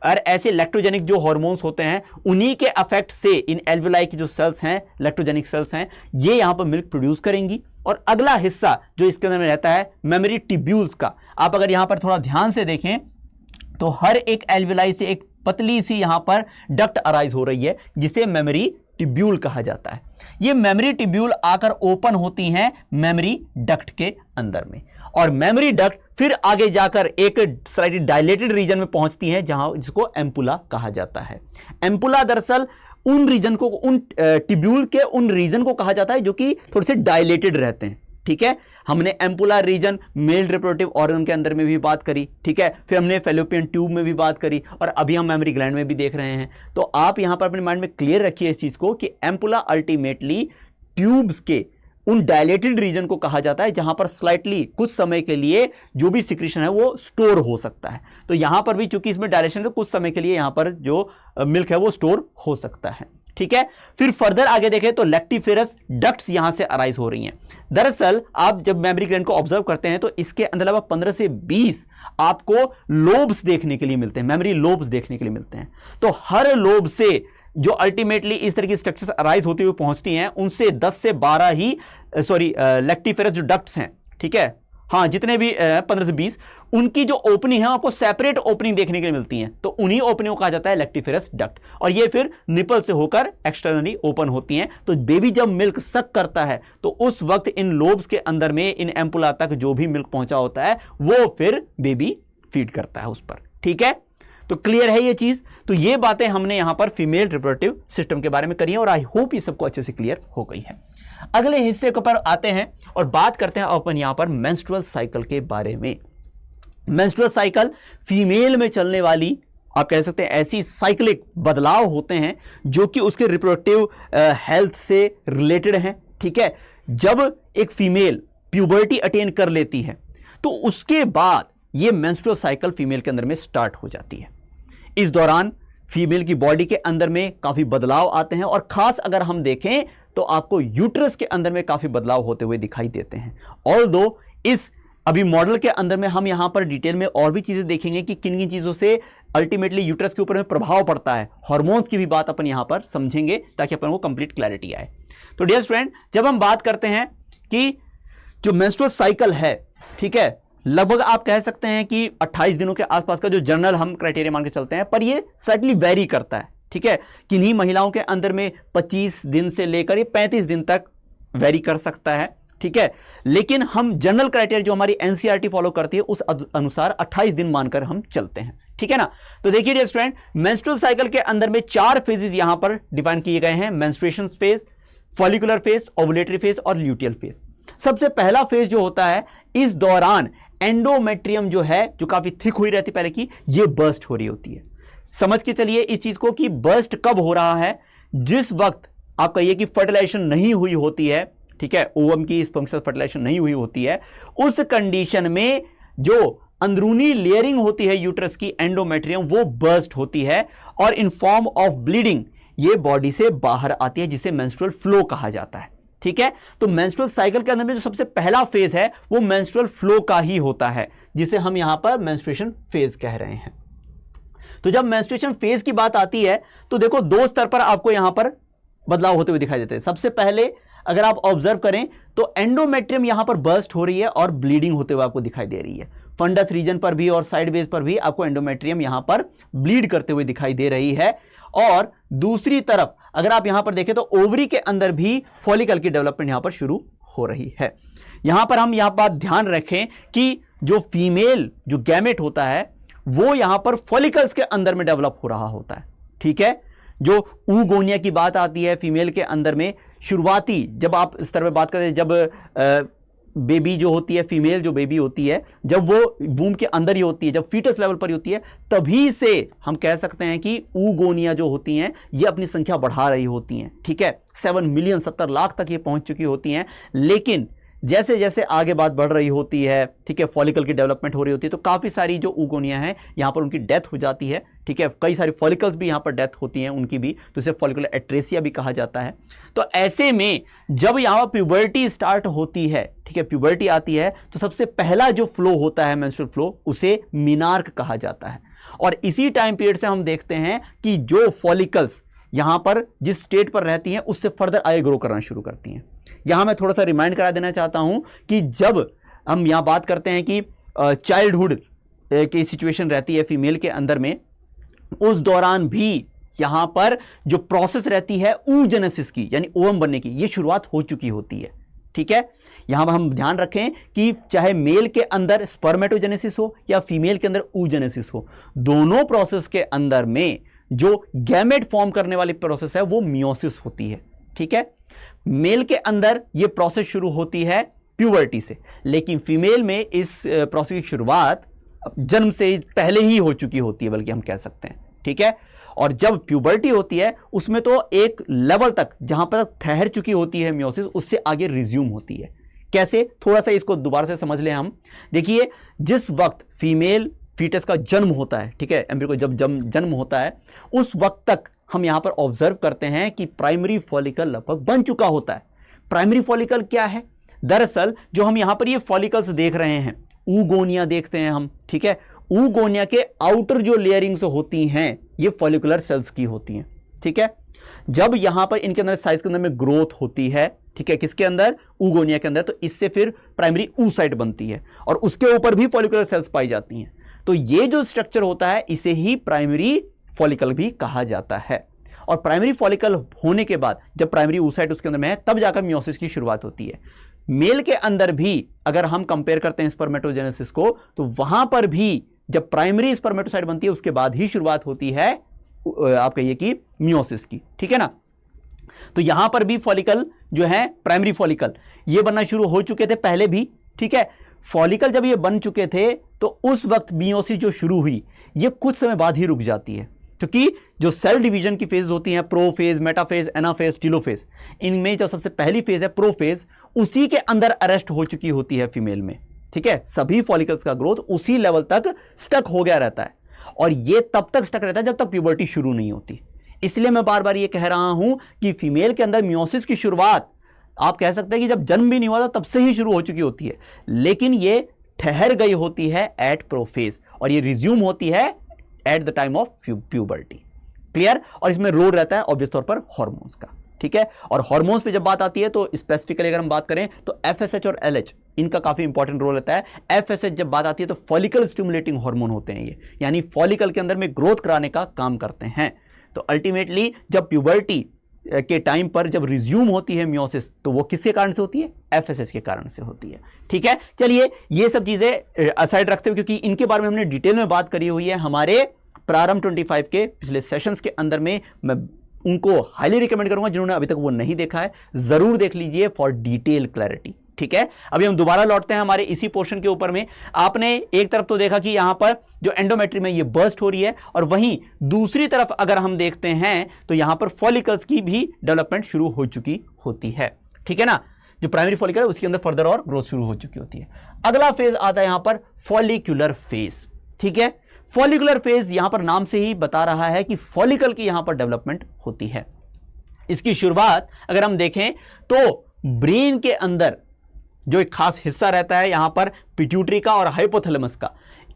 A: और ऐसे इलेक्ट्रोजेनिक जो हार्मोन्स होते हैं उन्हीं के अफेक्ट से इन एल्वियोलाई की जो सेल्स हैं, इलेक्ट्रोजेनिक सेल्स हैं, ये यहां पर मिल्क प्रोड्यूस करेंगी। और अगला हिस्सा जो इसके अंदर में रहता है मेमोरी ट्यूब्यूल्स का। आप अगर यहां पर थोड़ा ध्यान से देखें तो हर एक एल्वियोलाई से एक पतली सी यहां पर डक्ट अराइज हो रही है जिसे मेमोरी ट्यूब्यूल कहा जाता है। ये मेमोरी ट्यूब्यूल आकर ओपन होती हैं मेमोरी डक्ट के अंदर में, और मेमोरी डक्ट फिर आगे जाकर एक स्लाइटली डायलेटेड रीजन में पहुंचती है जहां जिसको एम्पुला कहा जाता है। एम्पुला दरअसल उन रीजन को, उन ट्यूब्यूल के उन रीजन को कहा जाता है जो कि थोड़े से डायलेटेड रहते हैं। ठीक है, हमने ampulla reason male reproductive organ के अंदर में भी बात करी। ठीक है, फिर हमने फेलोपियन ट्यूब में भी बात करी, और अभी हम मेमोरी ग्लैंड में भी देख रहे हैं। तो आप यहां पर अपने माइंड में क्लियर रखिए इस चीज को कि एम्पुला अल्टीमेटली ट्यूब्स के उन डायलेटेड रीजन को कहा जाता है जहां पर स्लाइटली कुछ समय के लिए जो भी सिक्रीशन है वो स्टोर हो सकता है। तो यहां पर भी चूंकि इसमें डायलेशन है, कुछ समय के लिए यहां पर जो मिल्क है वो स्टोर हो सकता है। ठीक है, फिर फर्दर आगे देखें तो लेक्टिफेरस डक्ट्स यहां से अराइज हो रही हैं। दरअसल आप जब मेमोरी ग्लैंड को ऑब्जर्व करते हैं तो इसके अंदर लगभग 15 से 20 आपको लोब्स देखने के लिए मिलते हैं, मेमोरी लोब्स देखने के लिए मिलते हैं। तो हर लोब से जो अल्टीमेटली इस तरह की स्ट्रक्चर्स अराइज होती हुई पहुंचती हैं, उनसे 10 से 12 ही लेक्टिफेरस जो डक्ट्स हैं, ठीक है, हाँ जितने भी 15 से 20, उनकी जो ओपनिंग है आपको सेपरेट ओपनिंग देखने के लिए मिलती हैं। तो उन्हीं ओपनिंग को कहा जाता है लेक्टिफेरस डक्ट, और ये फिर निपल से होकर एक्सटर्नली ओपन होती हैं। तो बेबी जब मिल्क सक करता है तो उस वक्त इन लोब्स के अंदर में, इन एम्पुला तक जो भी मिल्क पहुंचा होता है वो फिर बेबी फीड करता है उस पर। ठीक है, तो क्लियर है ये चीज। तो ये बातें हमने यहां पर फीमेल रिप्रोडक्टिव सिस्टम के बारे में करी है, और आई होप ये सबको अच्छे से क्लियर हो गई है। अगले हिस्से के ऊपर आते हैं और बात करते हैं अपन यहां पर मेंस्ट्रुअल साइकिल के बारे में। मेंस्ट्रुअल साइकिल फीमेल में चलने वाली, आप कह सकते हैं ऐसी साइक्लिक बदलाव होते हैं जो कि उसके रिप्रोडक्टिव हेल्थ से रिलेटेड हैं। ठीक है, जब एक फीमेल प्यूबर्टी अटेन कर लेती है तो उसके बाद ये मेंस्ट्रुअल साइकिल फीमेल के अंदर में स्टार्ट हो जाती है। इस दौरान फीमेल की बॉडी के अंदर में काफी बदलाव आते हैं, और खास अगर हम देखें तो आपको यूट्रस के अंदर में काफी बदलाव होते हुए दिखाई देते हैं। ऑल्दो इस अभी मॉडल के अंदर में हम यहां पर डिटेल में और भी चीजें देखेंगे कि किन किन चीजों से अल्टीमेटली यूट्रस के ऊपर में प्रभाव पड़ता है। हार्मोन्स की भी बात अपन यहां पर समझेंगे ताकि अपन को कंप्लीट क्लैरिटी आए। तो डियर स्टूडेंट, जब हम बात करते हैं कि जो मेंस्ट्रुअल साइकिल है, ठीक है, लगभग आप कह सकते हैं कि 28 दिनों के आसपास का जो जनरल हम क्राइटेरिया मान के चलते हैं, पर ये स्लाइटली वेरी करता है। ठीक है, किन्हीं महिलाओं के अंदर में 25 दिन से लेकर ये 35 दिन तक वेरी कर सकता है। ठीक है, लेकिन हम जनरल क्राइटेरिया जो हमारी एनसीईआरटी फॉलो करती है उस अनुसार 28 दिन मानकर हम चलते हैं। ठीक है ना। तो देखिए डियर स्टूडेंट, मेंस्ट्रुअल साइकिल के अंदर में 4 फेजेस यहां पर डिफाइन किए गए हैं, menstruation phase, follicular phase, ovulatory phase और ल्यूटियल फेज। सबसे पहला फेज जो होता है, इस दौरान एंडोमेट्रियम जो है, जो काफी थिक हुई रहती पहले की, ये बर्स्ट हो रही होती है। समझ के चलिए इस चीज को कि बर्स्ट कब हो रहा है, जिस वक्त आप कहिए कि फर्टिलाइजेशन नहीं हुई होती है, ठीक है, ओवम की स्पर्म फर्टिलाइजेशन नहीं हुई होती है, उस कंडीशन में जो अंदरूनी लेयरिंग होती है यूट्रस की, एंडोमेट्रियम, वो बर्स्ट होती है और इन फॉर्म ऑफ ब्लीडिंग ये बॉडी से बाहर आती है, जिसे मेंस्ट्रुअल फ्लो कहा जाता है। ठीक है, तो मेंस्ट्रुअल साइकिल के अंदर में जो सबसे पहला फेज है वो मेंस्ट्रुअल फ्लो का ही होता है, जिसे हम यहां पर मेंस्ट्रुएशन फेज कह रहे हैं। तो जब मेंस्ट्रुएशन फेज की बात आती है तो देखो 2 स्तर पर आपको यहां पर बदलाव होते हुए दिखाई देते हैं। सबसे पहले अगर आप ऑब्जर्व करें तो एंडोमेट्रियम यहां पर बर्स्ट हो रही है और ब्लीडिंग होते हुए आपको दिखाई दे रही है। फंडस रीजन पर भी और साइड बेस पर भी आपको एंडोमेट्रियम यहां पर ब्लीड करते हुए दिखाई दे रही है। और दूसरी तरफ अगर आप यहां पर देखें तो ओवरी के अंदर भी फॉलिकल की डेवलपमेंट यहां पर शुरू हो रही है। यहां पर हम यहां बात ध्यान रखें कि जो फीमेल जो गैमेट होता है वो यहां पर फॉलिकल्स के अंदर में डेवलप हो रहा होता है। ठीक है, जो ऊगोनिया की बात आती है फीमेल के अंदर में, शुरुआती जब आप इस तरह बात करें, जब बेबी जो होती है, फीमेल जो बेबी होती है, जब वो वूम के अंदर ही होती है, जब फीटस लेवल पर ही होती है, तभी से हम कह सकते हैं कि ऊगोनिया जो होती हैं ये अपनी संख्या बढ़ा रही होती हैं। ठीक है, 7 मिलियन 70 लाख तक ये पहुंच चुकी होती हैं। लेकिन जैसे जैसे आगे बात बढ़ रही होती है, ठीक है, फॉलिकल की डेवलपमेंट हो रही होती है, तो काफ़ी सारी जो ऊगोनिया हैं यहाँ पर उनकी डेथ हो जाती है। ठीक है, कई सारी फॉलिकल्स भी यहाँ पर डेथ होती हैं उनकी भी, तो इसे फॉलिकुलर एट्रेसिया भी कहा जाता है। तो ऐसे में जब यहाँ प्यूबर्टी स्टार्ट होती है, ठीक है, प्यूबर्टी आती है, तो सबसे पहला जो फ्लो होता है मेंस्ट्रुअल फ्लो, उसे मीनार्क कहा जाता है। और इसी टाइम पीरियड से हम देखते हैं कि जो फॉलिकल्स यहां पर जिस स्टेट पर रहती हैं उससे फर्दर आगे ग्रो करना शुरू करती हैं। यहां मैं थोड़ा सा रिमाइंड करा देना चाहता हूं कि जब हम यहां बात करते हैं कि चाइल्डहुड की सिचुएशन रहती है फीमेल के अंदर में, उस दौरान भी यहां पर जो प्रोसेस रहती है oogenesis की यानी ओवम बनने की, यह शुरुआत हो चुकी होती है। ठीक है, यहां पर हम ध्यान रखें कि चाहे मेल के अंदर स्पर्मेटोजेनेसिस हो या फीमेल के अंदर oogenesis हो, दोनों प्रोसेस के अंदर में जो गैमेट फॉर्म करने वाली प्रोसेस है वो मियोसिस होती है। ठीक है, मेल के अंदर यह प्रोसेस शुरू होती है प्यूबर्टी से, लेकिन फीमेल में इस प्रोसेस की शुरुआत जन्म से पहले ही हो चुकी होती है, बल्कि हम कह सकते हैं। ठीक है, और जब प्यूबर्टी होती है उसमें तो एक लेवल तक जहां पर ठहर चुकी होती है मियोसिस, उससे आगे रिज्यूम होती है। कैसे, थोड़ा सा इसको दोबारा से समझ लें हम। देखिए, जिस वक्त फीमेल फीटस का जन्म होता है, ठीक है, एम्ब्रियो को जब जन्म होता है, उस वक्त तक हम यहां पर ऑब्जर्व करते हैं कि प्राइमरी फॉलिकल लगभग बन चुका होता है। प्राइमरी फॉलिकल क्या है? दरअसल जो हम यहां पर ये फॉलिकल्स देख रहे हैं, ऊगोनिया देखते हैं हम। ठीक है, ऊगोनिया के आउटर जो लेयरिंग्स होती हैं ये फॉलिकुलर सेल्स की होती हैं। ठीक है, जब यहां पर इनके अंदर साइज के अंदर में ग्रोथ होती है, ठीक है, किसके अंदर? ऊगोनिया के अंदर, तो इससे फिर प्राइमरी oocyte बनती है और उसके ऊपर भी फॉलिकुलर सेल्स पाई जाती हैं। तो ये जो स्ट्रक्चर होता है इसे ही प्राइमरी फॉलिकल भी कहा जाता है। और प्राइमरी फॉलिकल होने के बाद जब प्राइमरी oocyte उसके अंदर में है, तब जाकर मियोसिस की शुरुआत होती है। मेल के अंदर भी अगर हम कंपेयर करते हैं स्पर्मेटोजेनेसिस को, तो वहां पर भी जब प्राइमरी स्पर्मेटोसाइट बनती है उसके बाद ही शुरुआत होती है आप कहिए कि मियोसिस की। ठीक है ना, तो यहां पर भी फॉलिकल जो है प्राइमरी फॉलिकल ये बनना शुरू हो चुके थे पहले भी। ठीक है, फॉलिकल जब ये बन चुके थे तो उस वक्त मियोसिस जो शुरू हुई ये कुछ समय बाद ही रुक जाती है, क्योंकि जो सेल डिवीजन की फेज होती हैं, प्रोफेज, मेटाफेज, एनाफेज, टीलोफेज, इनमें जो सबसे पहली फेज है प्रोफेज, उसी के अंदर अरेस्ट हो चुकी होती है फीमेल में। ठीक है, सभी फॉलिकल्स का ग्रोथ उसी लेवल तक स्टक हो गया रहता है और ये तब तक स्टक रहता है जब तक प्यूबर्टी शुरू नहीं होती। इसलिए मैं बार बार ये कह रहा हूं कि फीमेल के अंदर मियोसिस की शुरुआत आप कह सकते हैं कि जब जन्म भी नहीं हुआ था तब से ही शुरू हो चुकी होती है, लेकिन ये ठहर गई होती है एट प्रोफेज और ये रिज्यूम होती है at the time of puberty. Clear? और इसमें रोल रहता है ऑब्वियस तौर पर हार्मोन्स का। ठीक है, और हार्मोन्स पे जब बात आती है तो स्पेसिफिकली अगर हम बात करें तो एफएसएच और एलएच इनका काफी इंपॉर्टेंट रोल रहता है। एफएसएच जब बात आती है तो फॉलिकल स्टिमुलेटिंग हार्मोन होते हैं ये, यानी फॉलिकल के अंदर में ग्रोथ कराने का काम करते हैं। तो अल्टीमेटली जब प्यूबर्टी के टाइम पर जब रिज्यूम होती है मियोसिस तो वो किसके कारण से होती है? एफएसएच के कारण से होती है। ठीक है, चलिए ये सब चीजें असाइड रखते हुए, क्योंकि इनके बारे में हमने डिटेल में बात करी हुई है हमारे प्रारंभ 25 के पिछले सेशंस के अंदर में। मैं उनको हाईली रिकमेंड करूंगा जिन्होंने अभी तक वो नहीं देखा है, जरूर देख लीजिए फॉर डिटेल क्लैरिटी। ठीक है, अभी हम दोबारा लौटते हैं हमारे इसी पोर्शन के ऊपर में। आपने एक तरफ तो देखा कि यहां पर जो एंडोमेट्रियम है ये बर्स्ट हो रही है, और वहीं दूसरी तरफ अगर हम देखते हैं तो यहां पर फॉलिकल्स की भी डेवलपमेंट शुरू हो चुकी होती है। ठीक है ना, जो प्राइमरी फॉलिकल है उसके अंदर फर्दर और ग्रोथ शुरू हो चुकी होती है। अगला फेज आता है यहां पर फॉलिक्यूलर फेज। ठीक है, फॉलिकुलर फेज यहां पर नाम से ही बता रहा है कि फॉलिकल की यहां पर डेवलपमेंट होती है। इसकी शुरुआत अगर हम देखें तो ब्रेन के अंदर जो एक खास हिस्सा रहता है यहां पर पिट्यूटरी का और हाइपोथैलेमस का,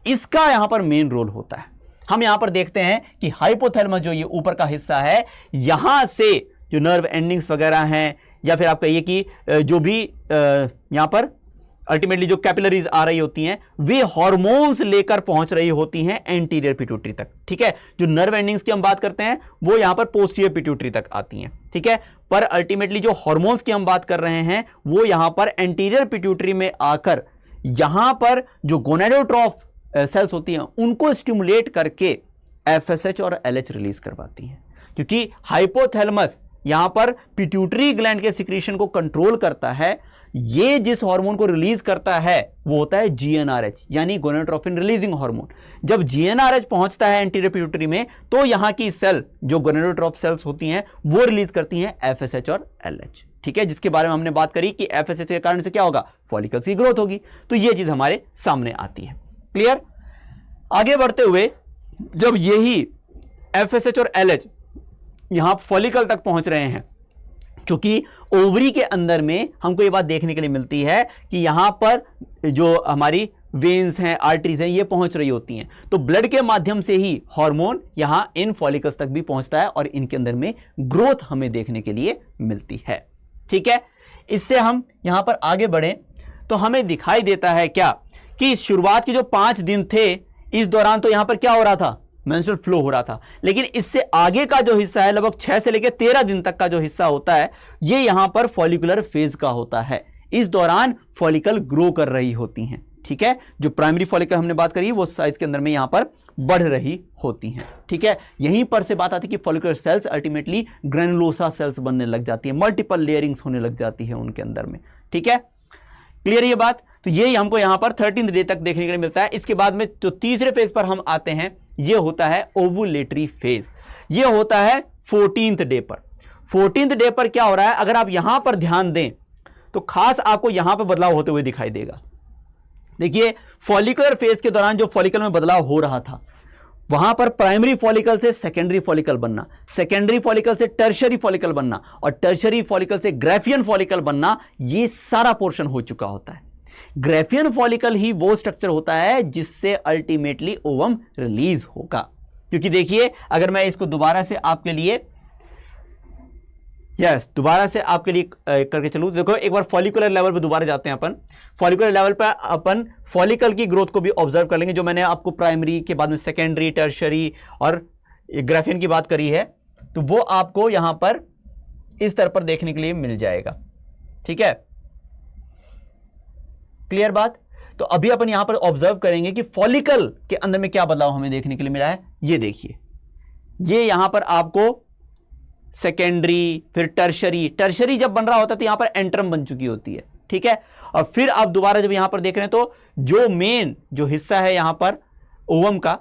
A: इसका यहां पर मेन रोल होता है। हम यहां पर देखते हैं कि हाइपोथैलेमस जो ये ऊपर का हिस्सा है, यहां से जो नर्व एंडिंग्स वगैरह हैं या फिर आप कहिए कि जो भी यहां पर अल्टीमेटली जो कैपिलरीज आ रही होती हैं वे हार्मोन्स लेकर पहुंच रही होती हैं एंटीरियर पिट्यूटरी तक। ठीक है, जो नर्व एंडिंग्स की हम बात करते हैं वो यहां पर पोस्टीरियर पिट्यूटरी तक आती हैं। ठीक है, पर अल्टीमेटली जो हार्मोन्स की हम बात कर रहे हैं वो यहां पर एंटीरियर पिट्यूटरी में आकर यहां पर जो गोनाडोट्रोफ सेल्स होती हैं उनको स्टिमुलेट करके एफएसएच और एलएच रिलीज करवाती हैं, क्योंकि हाइपोथैलेमस यहां पर पिट्यूटरी ग्लैंड के सिक्रीशन को कंट्रोल करता है। ये जिस हार्मोन को रिलीज करता है वो होता है जीएनआरएच, यानी गोनाडोट्रोफिन रिलीजिंग हार्मोन। जब जीएनआरएच पहुंचता है एंटीरियर पिट्यूटरी में तो यहां की सेल जो गोनाडोट्रोफ सेल्स होती हैं वो रिलीज करती हैं एफएसएच और एलएच। ठीक है, जिसके बारे में हमने बात करी कि एफएसएच के कारण से क्या होगा? फॉलिकल्स की ग्रोथ होगी। तो ये चीज हमारे सामने आती है। क्लियर? आगे बढ़ते हुए जब यही एफएसएच और एलएच यहां फॉलिकल तक पहुंच रहे हैं, क्योंकि ओवरी के अंदर में हमको ये बात देखने के लिए मिलती है कि यहां पर जो हमारी वेन्स हैं, आर्टरीज हैं, ये पहुंच रही होती हैं। तो ब्लड के माध्यम से ही हार्मोन यहां इन फॉलिकल्स तक भी पहुंचता है और इनके अंदर में ग्रोथ हमें देखने के लिए मिलती है। ठीक है, इससे हम यहां पर आगे बढ़े तो हमें दिखाई देता है क्या कि शुरुआत के जो 5 दिन थे इस दौरान तो यहां पर क्या हो रहा था, मेंस्ट्रुअल फ्लो हो रहा था। लेकिन इससे आगे का जो हिस्सा है, लगभग 6 से लेकर 13 दिन तक का जो हिस्सा होता है, ये यहां पर फॉलिकुलर फेज का होता है। इस दौरान फॉलिकल ग्रो कर रही होती हैं। ठीक है, जो प्राइमरी फॉलिकल हमने बात करी वो साइज के अंदर में यहां पर बढ़ रही होती हैं। ठीक है, यहीं पर से बात आती है कि follicular cells ultimately granulosa cells बनने लग जाती है, मल्टीपल लेयरिंग्स होने लग जाती है उनके अंदर में। ठीक है, क्लियर ये बात। तो ये हमको यहां पर 13th डे तक देखने के लिए मिलता है। इसके बाद में जो तीसरे फेज पर हम आते हैं, ये होता है ओवुलेटरी फेज। ये होता है 14th डे पर। 14th डे पर क्या हो रहा है, अगर आप यहां पर ध्यान दें तो खास आपको यहां पर बदलाव होते हुए दिखाई देगा। देखिए, फॉलिकुलर फेज के दौरान जो फॉलिकल में बदलाव हो रहा था, वहां पर प्राइमरी फॉलिकल से सेकेंडरी फॉलिकल बनना, सेकेंडरी फॉलिकल से टर्शियरी फॉलिकल बनना और टर्शियरी फॉलिकल से ग्राफियन फॉलिकल बनना, ये सारा पोर्शन हो चुका होता है। ग्राफियन फॉलिकल ही वो स्ट्रक्चर होता है जिससे अल्टीमेटली ओवम रिलीज होगा। क्योंकि देखिए, अगर मैं इसको दोबारा से आपके लिए दोबारा से आपके लिए करके चलूं, देखो एक बार फॉलिकुलर लेवल पे दोबारा जाते हैं अपन। फॉलिकुलर लेवल पे अपन फॉलिकल की ग्रोथ को भी ऑब्जर्व कर लेंगे, जो मैंने आपको प्राइमरी के बाद में सेकेंडरी, टर्शियरी और ग्राफियन की बात करी है, तो वो आपको यहां पर इस तरह पर देखने के लिए मिल जाएगा। ठीक है, क्लियर बात। तो अभी अपन यहां पर ऑब्जर्व करेंगे कि फॉलिकल के अंदर में क्या बदलाव हमें देखने के लिए मिला है। ये देखिए, ये यहां पर आपको सेकेंडरी, फिर टर्शरी जब बन रहा होता है तो यहां पर एंट्रम बन चुकी होती है। ठीक है, और फिर आप दोबारा जब यहां पर देख रहे हैं तो जो मेन जो हिस्सा है यहां पर ओवम का,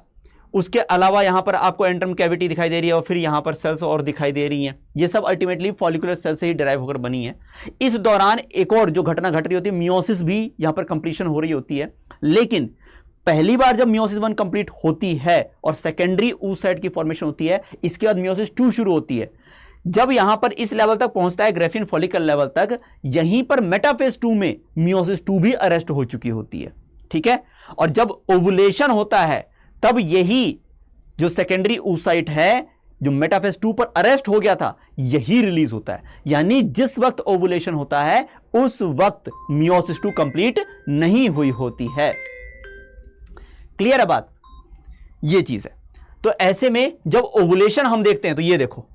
A: उसके अलावा यहां पर आपको एंट्रम कैविटी दिखाई दे रही है और फिर यहां पर सेल्स और दिखाई दे रही हैं। ये सब अल्टीमेटली फॉलिकुलर सेल से ही डिराइव होकर बनी है। इस दौरान एक और जो घटना घट रही होती है, मियोसिस भी यहां पर कंप्लीशन हो रही होती है। लेकिन पहली बार जब मियोसिस 1 कंप्लीट होती है और सेकेंडरी oocyte की फॉर्मेशन होती है, इसके बाद मियोसिस 2 शुरू होती है। जब यहां पर इस लेवल तक पहुंचता है, ग्राफियन फॉलिकल लेवल तक, यहीं पर मेटाफेज 2 में मियोसिस 2 भी अरेस्ट हो चुकी होती है। ठीक है, और जब ओवुलेशन होता है तब यही जो सेकेंडरी oocyte है, जो मेटाफेज 2 पर अरेस्ट हो गया था, यही रिलीज होता है। यानी जिस वक्त ओवुलेशन होता है उस वक्त मियोसिस 2 कंप्लीट नहीं हुई होती है। क्लियर है बात, ये चीज है। तो ऐसे में जब ओवुलेशन हम देखते हैं तो ये देखो,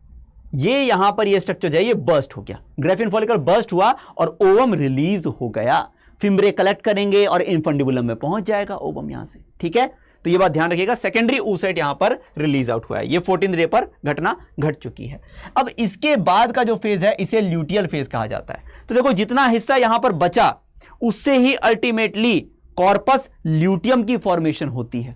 A: ये यहां पर ये स्ट्रक्चर जो है ये बर्स्ट हो गया, ग्राफियन फॉलिकल बर्स्ट हुआ और ओवम रिलीज हो गया। फिम्ब्रे कलेक्ट करेंगे और इन्फंडिबुलम में पहुंच जाएगा ओवम यहां से। ठीक है, तो ये बात ध्यान रखिएगा, सेकेंडरी oocyte यहां पर रिलीज आउट हुआ है। ये 14th डे पर घटना घट चुकी है। अब इसके बाद का जो फेज है इसे ल्यूटियल फेज कहा जाता है। तो देखो, जितना हिस्सा यहां पर बचा उससे ही अल्टीमेटली कॉर्पस ल्यूटियम की फॉर्मेशन होती है।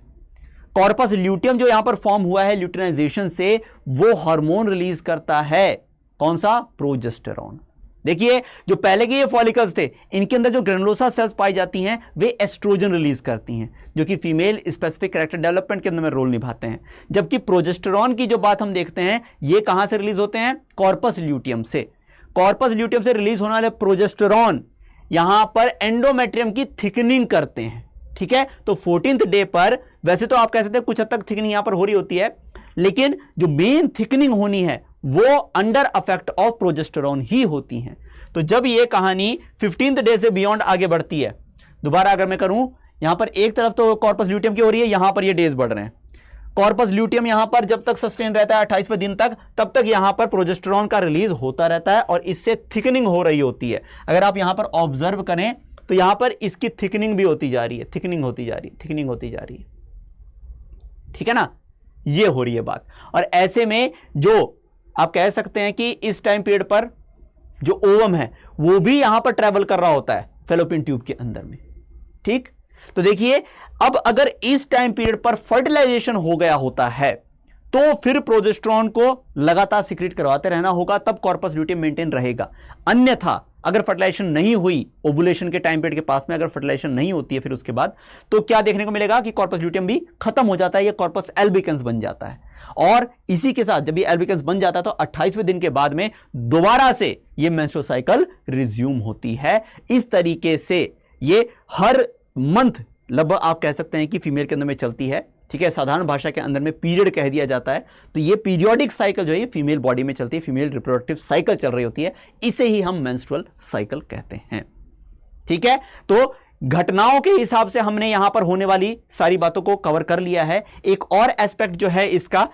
A: कॉर्पस ल्यूटियम जो यहां पर फॉर्म हुआ है ल्यूटिनाइजेशन से, वो हार्मोन रिलीज करता है। कौन सा? प्रोजेस्टेरॉन। देखिए, जो पहले के ये फॉलिकल्स थे, इनके अंदर जो ग्रेनुलोसा सेल्स पाई जाती हैं वे एस्ट्रोजन रिलीज करती हैं, जो कि फीमेल स्पेसिफिक कैरेक्टर डेवलपमेंट के अंदर में रोल निभाते हैं। जबकि प्रोजेस्टेरॉन की जो बात हम देखते हैं, ये कहां से रिलीज होते हैं? कॉर्पस ल्यूटियम से। कॉर्पस ल्यूटियम से रिलीज होने वाले प्रोजेस्टेरॉन यहां पर एंडोमेट्रियम की थिकनिंग करते हैं। ठीक है, तो 14th डे पर वैसे तो आप कह सकते हैं कुछ हद तक थिकनिंग यहां पर हो रही होती है, लेकिन जो मेन थिकनिंग होनी है वो अंडर अफेक्ट ऑफ प्रोजेस्टेरॉन ही होती है। तो जब ये कहानी 15th डे से बियॉन्ड आगे बढ़ती है, दोबारा अगर मैं करूं, यहां पर एक तरफ तो कॉर्पस ल्यूटियम की हो रही है, यहां पर ये डेज बढ़ रहे हैं। कॉर्पस ल्यूटियम यहां पर जब तक सस्टेन रहता है 28वें दिन तक, तब तक यहां पर प्रोजेस्टेरॉन का रिलीज होता रहता है और इससे थिकनिंग हो रही होती है। अगर आप यहां पर ऑब्जर्व करें तो यहां पर इसकी थिकनिंग भी होती जा रही है, थिकनिंग होती जा रही है, थिकनिंग होती जा रही है। ठीक है ना, ये हो रही है बात। और ऐसे में जो आप कह सकते हैं कि इस टाइम पीरियड पर जो ओवम है वो भी यहां पर ट्रैवल कर रहा होता है फैलोपियन ट्यूब के अंदर में। ठीक, तो देखिए, अब अगर इस टाइम पीरियड पर फर्टिलाइजेशन हो गया होता है तो फिर प्रोजेस्टेरॉन को लगातार सिक्रीट करवाते रहना होगा, तब कॉर्पस ल्यूटियम मेंटेन रहेगा। अन्यथा अगर फर्टिलाइजेशन नहीं हुई, ओवुलेशन के टाइम पीरियड के पास में अगर फर्टिलाइजेशन नहीं होती है फिर उसके बाद, तो क्या देखने को मिलेगा कि कॉर्पस ल्यूटियम भी खत्म हो जाता है, ये कॉर्पस एल्बिकन्स बन जाता है। और इसी के साथ जब ये एल्बिकन्स बन जाता है तो 28वें दिन के बाद में दोबारा से ये मेंस्ट्रुअल साइकिल रिज्यूम होती है। इस तरीके से ये हर मंथ लगभग आप कह सकते हैं कि फीमेल के अंदर में चलती है, ठीक है। साधारण भाषा के अंदर में पीरियड कह दिया जाता है। तो ये पीरियोडिक साइकिल जो है फीमेल बॉडी में चलती है, फीमेल रिप्रोडक्टिव साइकिल चल रही होती है, इसे ही हम मेंस्ट्रुअल साइकिल कहते हैं, ठीक है। तो घटनाओं के हिसाब से हमने यहां पर होने वाली सारी बातों को कवर कर लिया है। एक और एस्पेक्ट जो है इसका,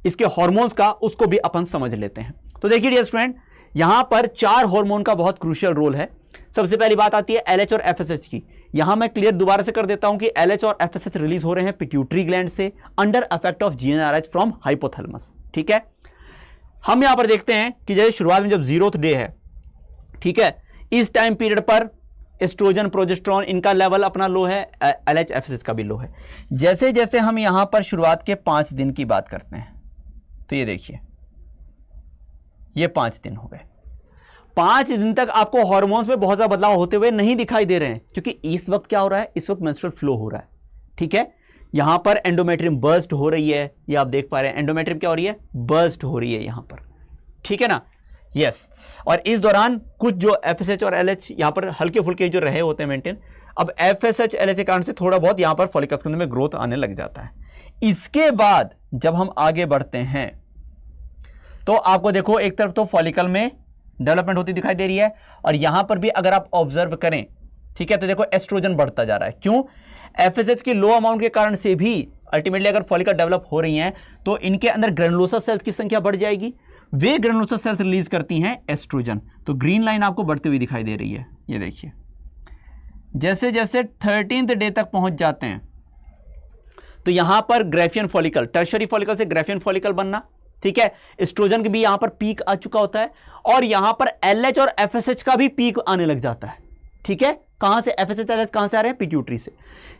A: इसके हार्मोन्स का, उसको भी अपन समझ लेते हैं। तो देखिए डियर स्टूडेंट, यहां पर 4 हार्मोन का बहुत क्रूशियल रोल है। सबसे पहली बात आती है LH और FSH की। यहां मैं क्लियर दोबारा से कर देता हूं कि LH और FSH रिलीज हो रहे हैं पिट्यूटरी ग्लैंड से under effect of GnRH from hypothalamus, ठीक है। हम यहां पर देखते हैं कि जैसे शुरुआत में जब 0th डे है, ठीक है, इस टाइम पीरियड पर एस्ट्रोजन, प्रोजेस्टेरॉन इनका लेवल अपना लो है, LH FSH का भी लो है। जैसे जैसे हम यहां पर शुरुआत के 5 दिन की बात करते हैं, तो ये देखिए ये 5 दिन हो गए। 5 दिन तक आपको हार्मोन्स में बहुत ज्यादा बदलाव होते हुए नहीं दिखाई दे रहे हैं, क्योंकि इस वक्त क्या हो रहा है, इस वक्त मेंस्ट्रुअल फ्लो हो रहा है, ठीक है। यहां पर एंडोमेट्रियम बर्स्ट हो रही है, ये आप देख पा रहे हैं, एंडोमेट्रियम क्या हो रही है, बर्स्ट हो रही है यहां पर, ठीक है ना, यस। और इस दौरान कुछ जो FSH और LH यहां पर हल्के फुल्के जो रहे होते हैं मेंटेन, अब FSH LH के कारण से थोड़ा बहुत यहां पर फॉलिकल्स के अंदर में ग्रोथ आने लग जाता है। इसके बाद जब हम आगे बढ़ते हैं तो आपको देखो एक तरफ तो फॉलिकल में डेवलपमेंट होती दिखाई दे रही है, और यहां पर भी अगर आप ऑब्जर्व करें, ठीक है, तो देखो एस्ट्रोजन बढ़ता जा रहा है। क्यों? FSH की लो अमाउंट के कारण से भी अल्टीमेटली अगर फॉलिकल डेवलप हो रही हैं तो इनके अंदर ग्रेनुलोसा सेल्स की संख्या बढ़ जाएगी, वे ग्रेनुलोसा सेल्स रिलीज करती हैं एस्ट्रोजन। तो ग्रीन लाइन आपको बढ़ती हुई दिखाई दे रही है, ये देखिए। जैसे जैसे 13th डे तक पहुंच जाते हैं तो यहां पर ग्रेफियन फॉलिकल, टर्शरी फॉलिकल से ग्रेफियन फॉलिकल बनना, ठीक है। एस्ट्रोजन के भी यहां पर पीक आ चुका होता है, और यहां पर LH और FSH का भी पीक आने लग जाता है, ठीक है। कहां से FSH LH कहां से आ रहे हैं, पिट्यूटरी से।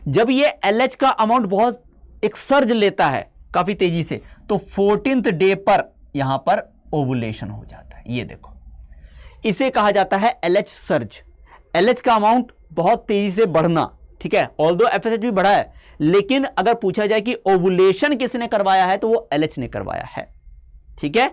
A: जब ये LH का अमाउंट बहुत एक सर्ज लेता है काफी तेजी से, तो 14th डे पर यहां पर ओवुलेशन हो जाता है, ये देखो, इसे कहा जाता है LH सर्ज। LH का अमाउंट बहुत तेजी से बढ़ना, ठीक है। ऑल्दो FSH भी बढ़ा है, लेकिन अगर पूछा जाए कि ओवुलेशन किसने करवाया है तो वो LH ने करवाया है, ठीक है।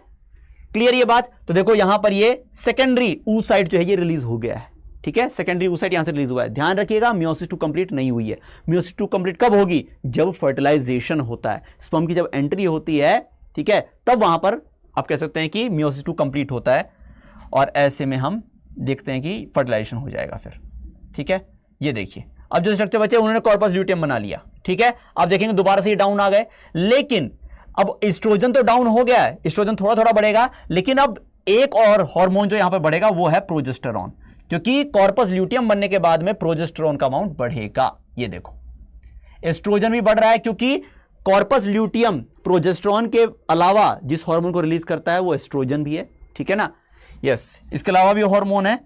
A: क्लियर ये बात? तो देखो यहां पर ये सेकेंडरी oocyte जो है ये रिलीज हो गया है, ठीक है। सेकेंडरी oocyte यहां से रिलीज हुआ है। ध्यान रखिएगा मियोसिस 2 कंप्लीट नहीं हुई है। मियोसिस 2 कंप्लीट कब होगी? जब फर्टिलाइजेशन होता है, स्पर्म की जब एंट्री होती है, ठीक है, तब वहां पर आप कह सकते हैं कि मियोसिस 2 कंप्लीट होता है, और ऐसे में हम देखते हैं कि फर्टिलाइजेशन हो जाएगा फिर, ठीक है। ये देखिए अब जो स्ट्रक्चर बचे उन्होंने कॉर्पस ल्यूटियम बना लिया, ठीक है। आप देखेंगे दोबारा से ये डाउन आ गए, लेकिन अब एस्ट्रोजन तो डाउन हो गया है, एस्ट्रोजन थोड़ा थोड़ा बढ़ेगा, लेकिन अब एक और हार्मोन जो यहां पर बढ़ेगा वो है प्रोजेस्टेरॉन, क्योंकि कॉर्पस ल्यूटियम बनने के बाद में प्रोजेस्टेरॉन का अमाउंट बढ़ेगा। ये देखो एस्ट्रोजन भी बढ़ रहा है, क्योंकि कॉर्पस ल्यूटियम प्रोजेस्टेरॉन के अलावा जिस हार्मोन को रिलीज करता है वो एस्ट्रोजन भी है, ठीक है ना, यस। इसके अलावा भी हार्मोन है,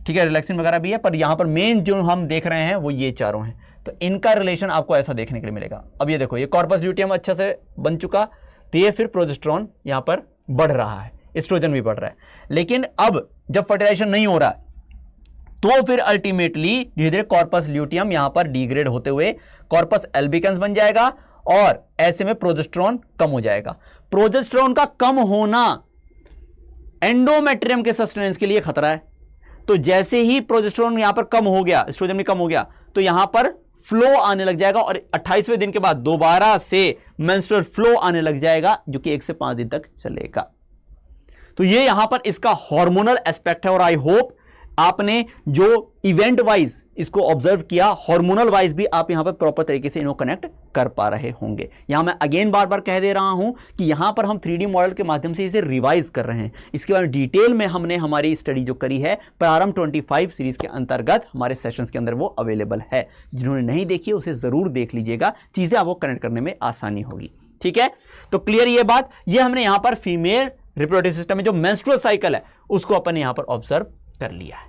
A: ठीक है, रिलैक्सिन वगैरह भी है, पर यहां पर मेन जो हम देख रहे हैं वो ये चारों हैं। तो इनका रिलेशन आपको ऐसा देखने के लिए मिलेगा। अब ये देखो ये कॉर्पस ल्यूटियम अच्छा से बन चुका, तो ये फिर प्रोजेस्टेरॉन यहां पर बढ़ रहा है, एस्ट्रोजन भी बढ़ रहा है। लेकिन अब जब फर्टिलाइजेशन नहीं हो रहा है तो फिर अल्टीमेटली धीरे धीरे कॉर्पस ल्यूटियम यहां पर डिग्रेड होते हुए कॉर्पस एल्बिकन्स बन जाएगा, और ऐसे में प्रोजेस्टेरॉन कम हो जाएगा। प्रोजेस्टेरॉन का कम होना एंडोमेट्रियम के सस्टेनेंस के लिए खतरा है। तो जैसे ही प्रोजेस्टेरॉन यहां पर कम हो गया, एस्ट्रोजन भी कम हो गया, तो यहां पर फ्लो आने लग जाएगा, और 28वें दिन के बाद दोबारा से मेंस्ट्रुअल फ्लो आने लग जाएगा, जो कि 1 से 5 दिन तक चलेगा। तो ये यहां पर इसका हार्मोनल एस्पेक्ट है, और आई होप आपने जो इवेंट वाइज इसको ऑब्जर्व किया, हार्मोनल वाइज भी आप यहां पर प्रॉपर तरीके से इनको कनेक्ट कर पा रहे होंगे। यहां मैं अगेन बार बार कह दे रहा हूं कि यहां पर हम 3D मॉडल के माध्यम से इसे रिवाइज कर रहे हैं। इसके बाद डिटेल में हमने हमारी स्टडी जो करी है प्रारंभ 25 सीरीज के अंतर्गत हमारे सेशंस के अंदर वो अवेलेबल है। जिन्होंने नहीं देखी उसे जरूर देख लीजिएगा, चीजें आपको कनेक्ट करने में आसानी होगी, ठीक है। तो क्लियर ये बात, ये हमने यहां पर फीमेल रिप्रोडक्टिव सिस्टम में जो मेंस्ट्रुअल साइकिल है उसको अपन यहां पर ऑब्जर्व कर लिया है।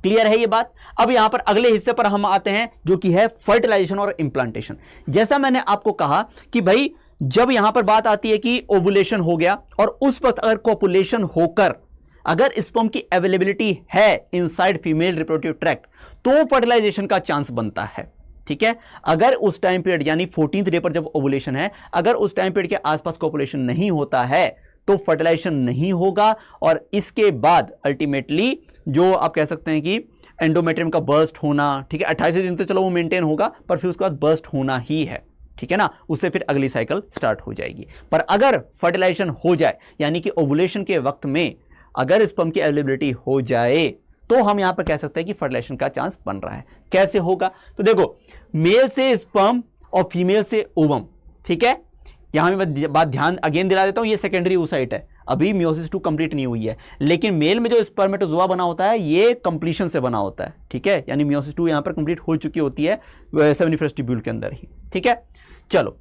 A: क्लियर है ये बात? अब यहां पर अगले हिस्से पर हम आते हैं, जो कि है फर्टिलाइजेशन और इंप्लांटेशन। जैसा मैंने आपको कहा कि भाई जब यहां पर बात आती है कि ओवुलेशन हो गया, और उस वक्त अगर कोपुलेशन होकर अगर स्पर्म की अवेलेबिलिटी है इनसाइड फीमेल रिप्रोडक्टिव ट्रैक्ट, तो फर्टिलाइजेशन का चांस बनता है, ठीक है। अगर उस टाइम पीरियड यानी 14th डे पर जब ओवुलेशन है, अगर उस टाइम पीरियड के आसपास कोपुलेशन नहीं होता है तो फर्टिलाइजेशन नहीं होगा, और इसके बाद अल्टीमेटली जो आप कह सकते हैं कि एंडोमेट्रियम का बर्स्ट होना, ठीक है, 28 दिन तो चलो वो मेंटेन होगा, पर फिर उसके बाद बर्स्ट होना ही है, ठीक है ना, उससे फिर अगली साइकिल स्टार्ट हो जाएगी। पर अगर फर्टिलाइजेशन हो जाए, यानी कि ओवुलेशन के वक्त में अगर स्पर्म की अवेलेबिलिटी हो जाए, तो हम यहां पर कह सकते हैं कि फर्टिलाइजेशन का चांस बन रहा है। कैसे होगा? तो देखो, मेल से स्पर्म और फीमेल से ओवम, ठीक है, यहां मैं बात ध्यान अगेन दिला देता हूं, ये सेकेंडरी oocyte है, अभी मियोसिस 2 कंप्लीट नहीं हुई है, लेकिन मेल में जो स्पर्मेटोजोआ बना होता है ये कंप्लीशन से बना होता है, ठीक है, यानी मियोसिस 2 यहां पर कंप्लीट हो चुकी होती है सेमिनिफरस ट्यूब्यूल के अंदर ही, ठीक है। चलो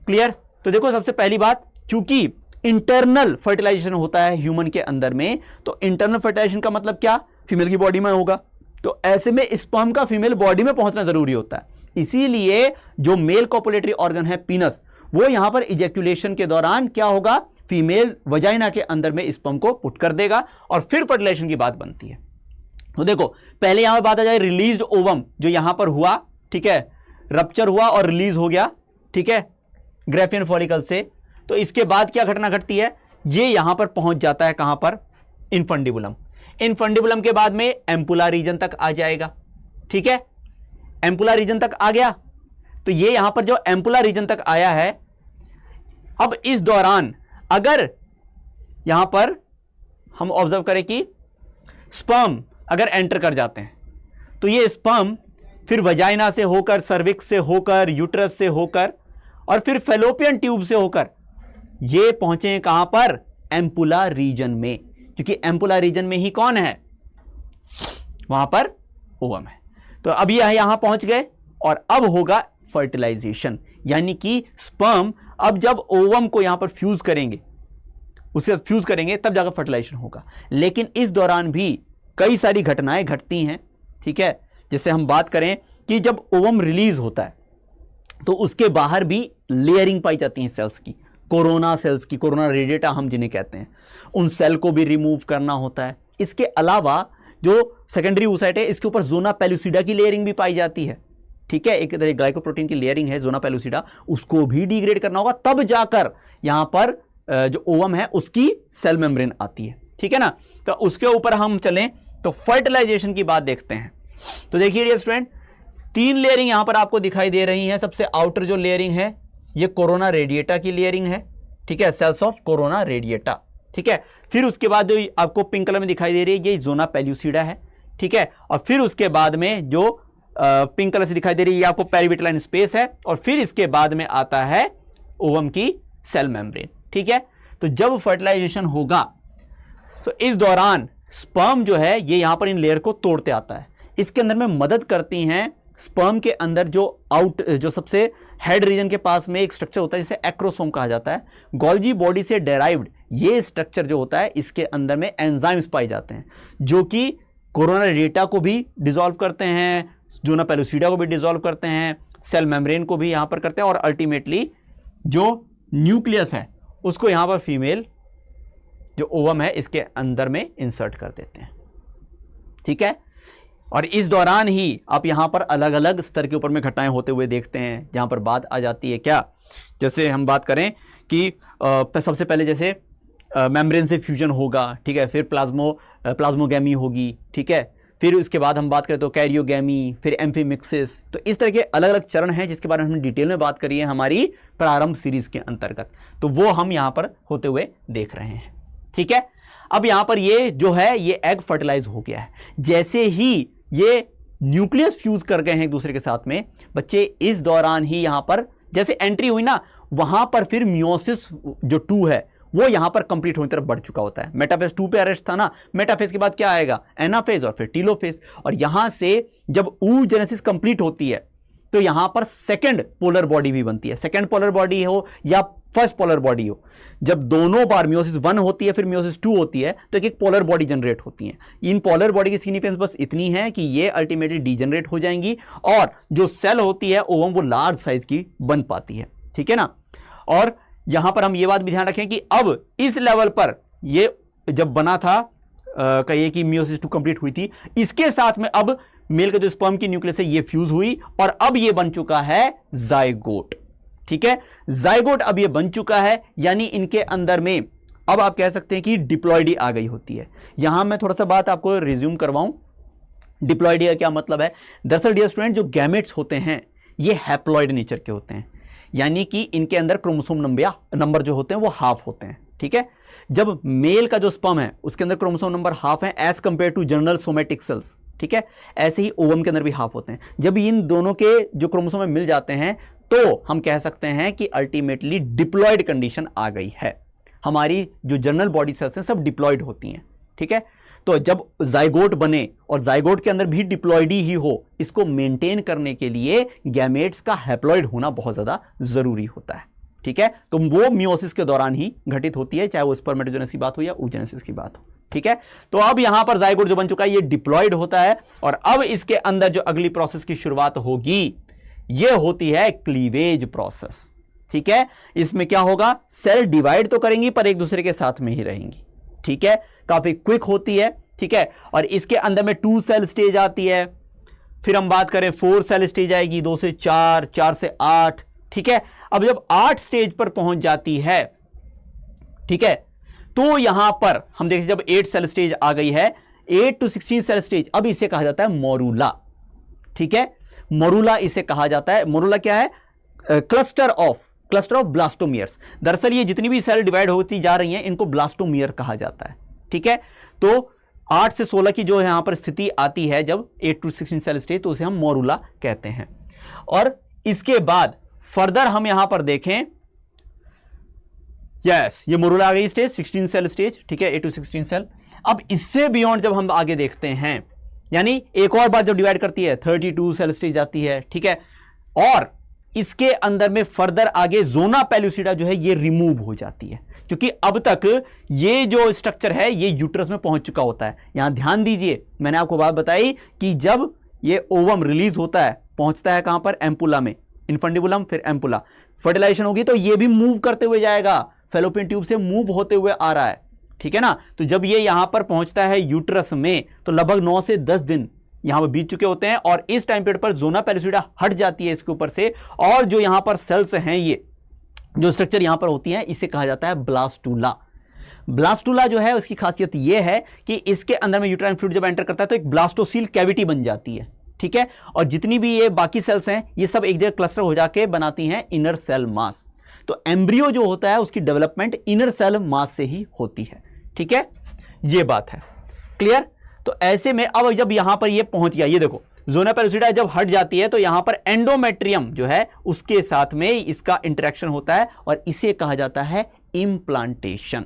A: क्लियर? तो देखो, सबसे पहली बात, चूंकि इंटरनल फर्टिलाइजेशन होता है ह्यूमन के अंदर में, तो इंटरनल फर्टिलाइजेशन का मतलब क्या? फीमेल की बॉडी में होगा, तो ऐसे में स्पर्म का फीमेल बॉडी में पहुंचना जरूरी होता है। इसीलिए जो मेल कॉपुलेटरी ऑर्गन है पीनस, वो यहां पर इजैक्यूलेशन के दौरान क्या होगा, फीमेल वजाइना के अंदर में स्पर्म को पुट कर देगा और फिर फर्टिलाइजेशन की बात बनती है। तो देखो, पहले यहां पर बात आ जाए रिलीज्ड ओवम, जो यहां पर हुआ, ठीक है, रप्चर हुआ और रिलीज हो गया, ठीक है, ग्रेफियन फॉलिकल से, तो इसके बाद क्या घटना घटती है, ये यहां पर पहुंच जाता है, कहां पर? इनफंडिबुलम। इनफंडिबुलम के बाद में एम्पुला रीजन तक आ जाएगा, ठीक है, एम्पुला रीजन तक आ गया, तो ये यहां पर जो एम्पुला रीजन तक आया है, अब इस दौरान अगर यहां पर हम ऑब्जर्व करें कि स्पर्म अगर एंटर कर जाते हैं, तो ये स्पर्म फिर वजाइना से होकर, सर्विक्स से होकर, यूट्रस से होकर और फिर फेलोपियन ट्यूब से होकर ये पहुंचे कहां पर? एम्पुला रीजन में, क्योंकि एम्पुला रीजन में ही कौन है? वहां पर ओवम है। तो अब ये यहां पहुंच गए और अब होगा फर्टिलाइजेशन, यानी कि स्पर्म अब जब ओवम को यहां पर फ्यूज करेंगे, उसे फ्यूज करेंगे, तब जाकर फर्टिलाइजेशन होगा। लेकिन इस दौरान भी कई सारी घटनाएं घटती हैं, ठीक है, जैसे हम बात करें कि जब ओवम रिलीज होता है तो उसके बाहर भी लेयरिंग पाई जाती है सेल्स की, कोरोना सेल्स की, कोरोना रेडिएटा हम जिन्हें कहते हैं, उन सेल को भी रिमूव करना होता है। इसके अलावा जो सेकेंडरी oocyte है, इसके ऊपर जोना पेलुसिडा की लेयरिंग भी पाई जाती है, ठीक है, एक तरह ग्लाइकोप्रोटीन की लेयरिंग है जोना पेलुसिडा, उसको भी डिग्रेड करना होगा, तब जाकर यहां पर जो ओवम है उसकी सेल मेम्ब्रेन आती है, ठीक है ना। तो उसके ऊपर हम चलें तो फर्टिलाइजेशन की बात देखते हैं। तो देखिए डियर स्टूडेंट, 3 लेयरिंग यहां पर आपको दिखाई दे रही हैं। सबसे आउटर जो लेयरिंग है ये कोरोना रेडिएटा की लेयरिंग है, ठीक है, सेल्स ऑफ कोरोना रेडिएटा, ठीक है। फिर उसके बाद जो आपको पिंक कलर में दिखाई दे रही है ये जोना पेलुसिडा है, ठीक है, और फिर उसके बाद में जो पिंक कलर से दिखाई दे रही है ये आपको पेरिविटलाइन स्पेस है, और फिर इसके बाद में आता है ओवम की सेल मेम्ब्रेन, ठीक है। तो जब फर्टिलाइजेशन होगा तो इस दौरान स्पर्म जो है ये यहां पर इन लेयर को तोड़ते आता है, इसके अंदर में मदद करती हैं स्पर्म के अंदर जो सबसे हेड रीजन के पास में एक स्ट्रक्चर होता है जिसे एक्रोसोम कहा जाता है, गोल्जी बॉडी से डेराइव्ड ये स्ट्रक्चर जो होता है, इसके अंदर में एंजाइम्स पाए जाते हैं जो कि कोरोना रेडिएटा को भी डिसॉल्व करते हैं, जोना पेलुसिडा को भी डिसॉल्व करते हैं, सेल मेम्ब्रेन को भी यहां पर करते हैं, और अल्टीमेटली जो न्यूक्लियस है उसको यहां पर फीमेल जो ओवम है इसके अंदर में इंसर्ट कर देते हैं, ठीक है। और इस दौरान ही आप यहां पर अलग अलग स्तर के ऊपर में घटनाएं होते हुए देखते हैं, जहां पर बात आ जाती है क्या, जैसे हम बात करें कि सबसे पहले जैसे मेम्ब्रेन से फ्यूजन होगा, ठीक है, फिर प्लाज्मोगैमी होगी, ठीक है, फिर उसके बाद हम बात करें तो कैरियोगैमी, फिर एम्फीमिक्सिस। तो इस तरह के अलग अलग चरण हैं जिसके बारे में हमने डिटेल में बात करी है हमारी प्रारंभ सीरीज के अंतर्गत, तो वो हम यहां पर होते हुए देख रहे हैं, ठीक है। अब यहां पर ये जो है ये एग फर्टिलाइज हो गया है, जैसे ही ये न्यूक्लियस फ्यूज कर गए हैं एक दूसरे के साथ में बच्चे, इस दौरान ही यहां पर जैसे एंट्री हुई ना, वहां पर फिर मियोसिस जो 2 है वो यहां पर कंप्लीट होने की तरफ बढ़ चुका होता है। मेटाफेज 2 पे अरेस्ट था ना, मेटाफेज के बाद क्या आएगा, एनाफेज और फिर टीलोफेज, और यहां से जब oogenesis कंप्लीट होती है तो यहां पर सेकंड पोलर बॉडी भी बनती है। सेकंड पोलर बॉडी हो या फर्स्ट पोलर बॉडी हो, जब दोनों बार मियोसिस 1 होती है फिर मियोसिस 2 होती है तो एक पोलर बॉडी जनरेट होती है। इन पोलर बॉडी की सिग्निफिकेंस बस इतनी है कि ये अल्टीमेटली डीजनरेट हो जाएंगी और जो सेल होती है ओवम वो लार्ज साइज की बन पाती है, ठीक है ना। और यहां पर हम ये बात भी ध्यान रखें कि अब इस लेवल पर ये जब बना था, कहिए कि मियोसिस 2 कंप्लीट हुई थी, इसके साथ में अब मेल का जो स्पर्म की न्यूक्लियस है ये फ्यूज हुई और अब ये बन चुका है जाइगोट, ठीक है। जाइगोट अब ये बन चुका है, यानी इनके अंदर में अब आप कह सकते हैं कि डिप्लॉइडी आ गई होती है। यहां मैं थोड़ा सा बात आपको रिज्यूम करवाऊं, डिप्लॉइड का क्या मतलब है? दरअसल डियर स्टूडेंट, जो गैमेट्स होते हैं ये हैप्लॉइड नेचर के होते हैं, यानी कि इनके अंदर क्रोमोसोम नंबर जो होते हैं वो हाफ होते हैं, ठीक है। जब मेल का जो स्पर्म है उसके अंदर क्रोमोसोम नंबर हाफ है as compare to general somatic cells, ठीक है। ऐसे ही ओवम के अंदर भी हाफ होते हैं। जब इन दोनों के जो क्रोमोसोम मिल जाते हैं तो हम कह सकते हैं कि अल्टीमेटली डिप्लॉइड कंडीशन आ गई है। हमारी जो जनरल बॉडी सेल्स हैं सब डिप्लॉइड होती हैं, ठीक है। तो जब जाइगोट बने और जाइगोट के अंदर भी डिप्लॉइडी ही हो, इसको मेंटेन करने के लिए गैमेट्स का हैप्लॉइड होना बहुत ज्यादा जरूरी होता है, ठीक है। तो वो मियोसिस के दौरान ही घटित होती है, चाहे वो स्पर्मेटोजेनेसिस की बात हो या oogenesis की बात हो, ठीक है। तो अब यहां पर जाइगोट जो बन चुका है ये डिप्लॉइड होता है और अब इसके अंदर जो अगली प्रोसेस की शुरुआत होगी ये होती है क्लीवेज प्रोसेस, ठीक है। इसमें क्या होगा, सेल डिवाइड तो करेंगी पर एक दूसरे के साथ में ही रहेंगी, ठीक है। काफी क्विक होती है, ठीक है। और इसके अंदर में 2 सेल स्टेज आती है, फिर हम बात करें 4 सेल स्टेज आएगी, 2 से 4, 4 से 8, ठीक है। अब जब 8 स्टेज पर पहुंच जाती है, ठीक है, तो यहां पर हम देखिए जब 8 सेल स्टेज आ गई है, 8 to 16 सेल स्टेज, अब इसे कहा जाता है मोरूला, ठीक है। मोरूला इसे कहा जाता है। मोरूला क्या है? Cluster of blastomeres. दरअसल ये जितनी भी सेल डिवाइड होती जा रही हैं इनको ब्लास्टोमियर कहा जाता है, ठीक है। तो 8 से 16 की जो यहां पर स्थिति आती है जब 8 to 16 सेल स्टेज, तो उसे हम मोरूला कहते हैं। और इसके बाद फर्दर हम यहां पर देखें, यस ये मोरूला आ गई स्टेज, 16 सेल स्टेज, ठीक है, 8 to 16 सेल। अब इससे बियॉन्ड जब हम आगे देखते हैं, यानी एक और बार जब डिवाइड करती है 32 सेल स्टेज आती है, ठीक है। और इसके अंदर में फर्दर आगे जोना पेलुसिडा जो है ये रिमूव हो जाती है, क्योंकि अब तक ये जो स्ट्रक्चर है ये यूट्रस में पहुंच चुका होता है। यहां ध्यान दीजिए, मैंने आपको बात बताई कि जब ये ओवम रिलीज होता है पहुंचता है कहां पर, एम्पुला में, इनफंडिबुलम फिर एम्पुला, फर्टिलाइजेशन होगी तो ये भी मूव करते हुए जाएगा, फैलोपियन ट्यूब से मूव होते हुए आ रहा है, ठीक है ना। तो जब ये यहां पर पहुंचता है यूट्रस में तो लगभग 9 से 10 दिन यहां पर बीत चुके होते हैं और इस टाइम पीरियड पर जोना पेलुसिडा हट जाती है इसके ऊपर से, और जो यहां पर सेल्स हैं, ये जो स्ट्रक्चर यहां पर होती है इसे कहा जाता है ब्लास्टूला। ब्लास्टूला जो है उसकी खासियत यह है कि इसके अंदर में यूट्राइन फ्लूइड जब एंटर करता है तो एक ब्लास्टोसील कैविटी बन जाती है, ठीक है। और जितनी भी ये बाकी सेल्स हैं ये सब एक जगह क्लस्टर हो जाके बनाती हैं इनर सेल मास। तो एम्ब्रियो जो होता है उसकी डेवलपमेंट इनर सेल मास से ही होती है, ठीक है, ये बात है, क्लियर। तो ऐसे में अब जब यहां पर ये पहुंच गया, ये देखो जोना पेलुसिडा जब हट जाती है तो यहां पर एंडोमेट्रियम जो है उसके साथ में इसका इंटरेक्शन होता है और इसे कहा जाता है इम्प्लांटेशन,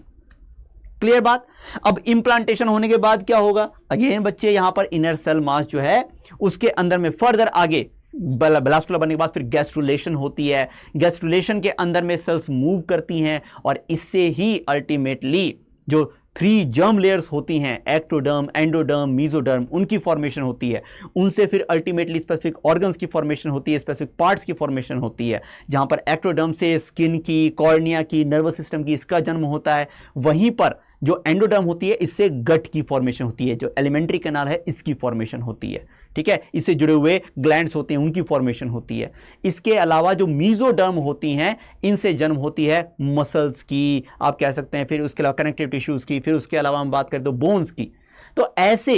A: क्लियर बात। अब इम्प्लांटेशन होने के बाद क्या होगा, अगेन बच्चे यहां पर इनर सेल मास जो है उसके अंदर में फर्दर आगे ब्लास्टुला बनने के बाद फिर गैस्ट्रुलेशन होती है, गैस्ट्रुलेशन के अंदर में सेल्स मूव करती हैं और इससे ही अल्टीमेटली जो 3 जर्म लेयर्स होती हैं, एक्टोडर्म, एंडोडर्म, मीजोडर्म, उनकी फॉर्मेशन होती है। उनसे फिर अल्टीमेटली स्पेसिफिक ऑर्गन्स की फॉर्मेशन होती है, स्पेसिफिक पार्ट्स की फॉर्मेशन होती है, जहां पर एक्टोडर्म से स्किन की, कॉर्निया की, नर्वस सिस्टम की, इसका जन्म होता है। वहीं पर जो एंडोडर्म होती है इससे गट की फॉर्मेशन होती है, जो एलिमेंट्री कैनाल है इसकी फॉर्मेशन होती है, ठीक है। इससे जुड़े हुए ग्लैंड्स होते हैं उनकी फॉर्मेशन होती है। इसके अलावा जो मीजोडर्म होती हैं इनसे जन्म होती है मसल्स की, आप कह सकते हैं, फिर उसके अलावा कनेक्टिव टिश्यूज की, फिर उसके अलावा हम बात करें तो बोन्स की। तो ऐसे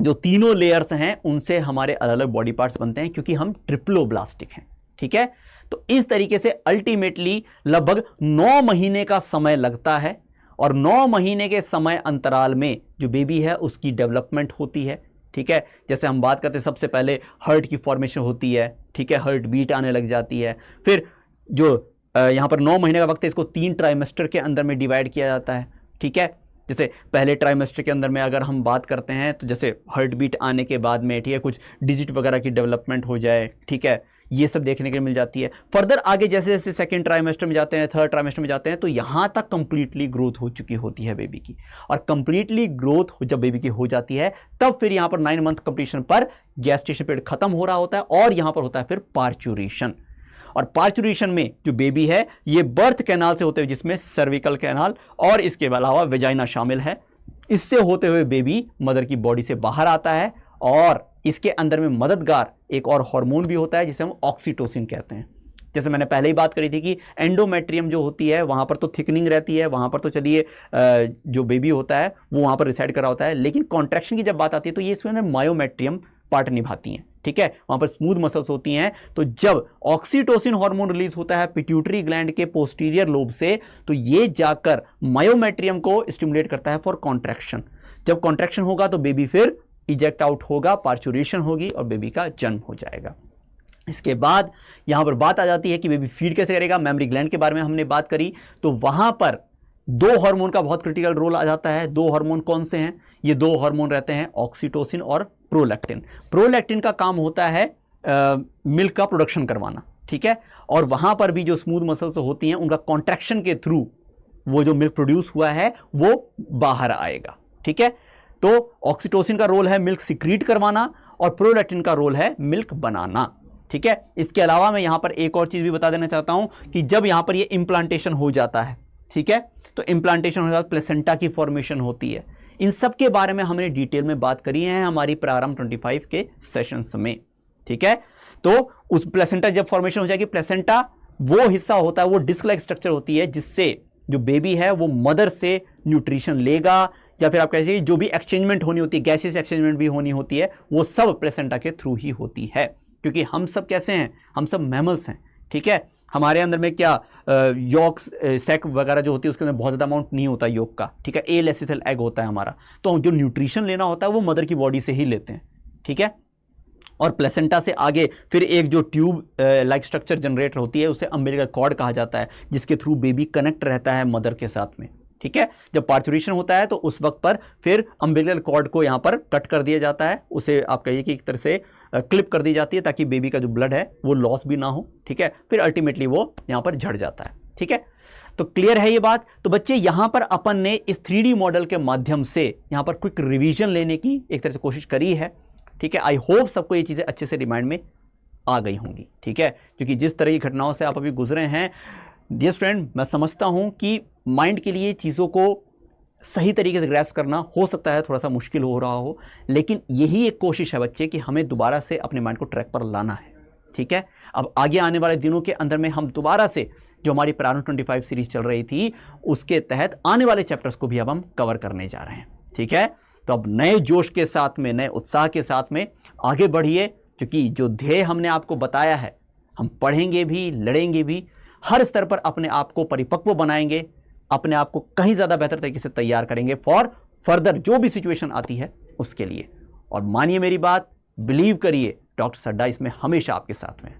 A: जो तीनों लेयर्स हैं उनसे हमारे अलग अलग बॉडी पार्ट्स बनते हैं, क्योंकि हम ट्रिप्लोब्लास्टिक हैं, ठीक है। तो इस तरीके से अल्टीमेटली लगभग 9 महीने का समय लगता है और 9 महीने के समय अंतराल में जो बेबी है उसकी डेवलपमेंट होती है, ठीक है। जैसे हम बात करते हैं सबसे पहले हार्ट की फॉर्मेशन होती है, ठीक है, हार्ट बीट आने लग जाती है। फिर जो यहाँ पर 9 महीने का वक्त है इसको 3 ट्राइमेस्टर के अंदर में डिवाइड किया जाता है, ठीक है। जैसे पहले ट्राइमेस्टर के अंदर में अगर हम बात करते हैं तो जैसे हार्ट बीट आने के बाद में, ठीक है, कुछ डिजिट वगैरह की डेवलपमेंट हो जाए, ठीक है, ये सब देखने के लिए मिल जाती है। फर्दर आगे जैसे जैसे सेकंड ट्राइमेस्टर में जाते हैं, थर्ड ट्राइमेस्टर में जाते हैं, तो यहाँ तक कंप्लीटली ग्रोथ हो चुकी होती है बेबी की। और कंप्लीटली ग्रोथ जब बेबी की हो जाती है तब फिर यहाँ पर 9 मंथ कंप्लीशन पर गैस्टेशन पीरियड खत्म हो रहा होता है और यहाँ पर होता है फिर पार्चुरेशन। और पार्चुरेशन में जो बेबी है ये बर्थ कैनाल से होते हुए, जिसमें सर्विकल कैनाल और इसके अलावा वेजाइना शामिल है, इससे होते हुए बेबी मदर की बॉडी से बाहर आता है। और इसके अंदर में मददगार एक और हार्मोन भी होता है जिसे हम ऑक्सीटोसिन कहते हैं, जैसे मैंने पहले ही बात करी थी कि एंडोमेट्रियम जो होती है वहाँ पर तो थिकनिंग रहती है, वहाँ पर तो चलिए जो बेबी होता है वो वहाँ पर रिसाइड कर रहा होता है, लेकिन कॉन्ट्रैक्शन की जब बात आती है तो ये इसमें मायोमेट्रियम पार्ट निभाती हैं, ठीक है, वहाँ पर स्मूथ मसल्स होती हैं। तो जब ऑक्सीटोसिन हार्मोन रिलीज होता है पिट्यूटरी ग्लैंड के पोस्टीरियर लोब से, तो ये जाकर मायोमेट्रियम को स्टिमुलेट करता है फॉर कॉन्ट्रैक्शन। जब कॉन्ट्रैक्शन होगा तो बेबी फिर इजेक्ट आउट होगा, पार्चुरेशन होगी और बेबी का जन्म हो जाएगा। इसके बाद यहां पर बात आ जाती है कि बेबी फीड कैसे करेगा। मेमोरी ग्लैंड के बारे में हमने बात करी, तो वहां पर दो हार्मोन का बहुत क्रिटिकल रोल आ जाता है। दो हार्मोन कौन से हैं? ये दो हार्मोन रहते हैं ऑक्सीटोसिन और प्रोलैक्टिन। प्रोलैक्टिन का काम होता है मिल्क का प्रोडक्शन करवाना, ठीक है, और वहां पर भी जो स्मूथ मसल्स होती हैं उनका कॉन्ट्रैक्शन के थ्रू वो जो मिल्क प्रोड्यूस हुआ है वो बाहर आएगा, ठीक है। तो ऑक्सीटोसिन का रोल है मिल्क सिक्रीट करवाना और प्रोलैक्टिन का रोल है मिल्क बनाना, ठीक है। इसके अलावा मैं यहां पर एक और चीज भी बता देना चाहता हूं कि जब यहां पर ये इंप्लांटेशन हो जाता है, ठीक है, तो इंप्लांटेशन हो जाता है, प्लेसेंटा की फॉर्मेशन होती है। इन सब के बारे में हमने डिटेल में बात करी है हमारी प्रारंभ 25 के सेशंस में, ठीक है। तो उस प्लेसेंटा जब फॉर्मेशन हो जाएगी, प्लेसेंटा वो हिस्सा होता है, वो डिस्क लाइक स्ट्रक्चर होती है जिससे जो बेबी है वो मदर से न्यूट्रिशन लेगा, या फिर आप कह लीजिए जो भी एक्सचेंजमेंट होनी होती है, गैसेस एक्सचेंजमेंट भी होनी होती है, वो सब प्लेसेंटा के थ्रू ही होती है। क्योंकि हम सब कैसे हैं? हम सब मैमल्स हैं, ठीक है। हमारे अंदर में क्या यॉक्स सैक वगैरह जो होती है उसके अंदर बहुत ज़्यादा अमाउंट नहीं होता योग का, ठीक है। एलेसिसल एग होता है हमारा, तो जो न्यूट्रिशन लेना होता है वो मदर की बॉडी से ही लेते हैं, ठीक है। और प्लेसेंटा से आगे फिर एक जो ट्यूब लाइक स्ट्रक्चर जनरेट होती है उसे अम्बिलिकल कॉर्ड कहा जाता है, जिसके थ्रू बेबी कनेक्ट रहता है मदर के साथ में, ठीक है। जब पार्चुरेशन होता है तो उस वक्त पर फिर अम्बिलिकल कॉर्ड को यहाँ पर कट कर दिया जाता है, उसे आप कहिए कि एक तरह से क्लिप कर दी जाती है ताकि बेबी का जो ब्लड है वो लॉस भी ना हो, ठीक है। फिर अल्टीमेटली वो यहाँ पर झड़ जाता है, ठीक है। तो क्लियर है ये बात। तो बच्चे यहाँ पर अपन ने इस 3D मॉडल के माध्यम से यहाँ पर क्विक रिवीजन लेने की एक तरह से कोशिश करी है, ठीक है। आई होप सबको ये चीज़ें अच्छे से रिमाइंड में आ गई होंगी, ठीक है, क्योंकि जिस तरह की घटनाओं से आप अभी गुजरे हैं डियर स्टूडेंट, मैं समझता हूँ कि माइंड के लिए चीज़ों को सही तरीके से ग्रैस्प करना हो सकता है थोड़ा सा मुश्किल हो रहा हो, लेकिन यही एक कोशिश है बच्चे कि हमें दोबारा से अपने माइंड को ट्रैक पर लाना है, ठीक है। अब आगे आने वाले दिनों के अंदर में हम दोबारा से जो हमारी प्रारंभ 25 सीरीज चल रही थी उसके तहत आने वाले चैप्टर्स को भी अब हम कवर करने जा रहे हैं, ठीक है। तो अब नए जोश के साथ में, नए उत्साह के साथ में आगे बढ़िए, क्योंकि जो ध्येय हमने आपको बताया है हम पढ़ेंगे भी, लड़ेंगे भी, हर स्तर पर अपने आप को परिपक्व बनाएंगे, अपने आप को कहीं ज़्यादा बेहतर तरीके से तैयार करेंगे फॉर फर्दर जो भी सिचुएशन आती है उसके लिए। और मानिए मेरी बात, बिलीव करिए, डॉक्टर सड्डा इसमें हमेशा आपके साथ में।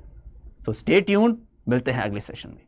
A: सो स्टे ट्यून्ड, मिलते हैं अगले सेशन में।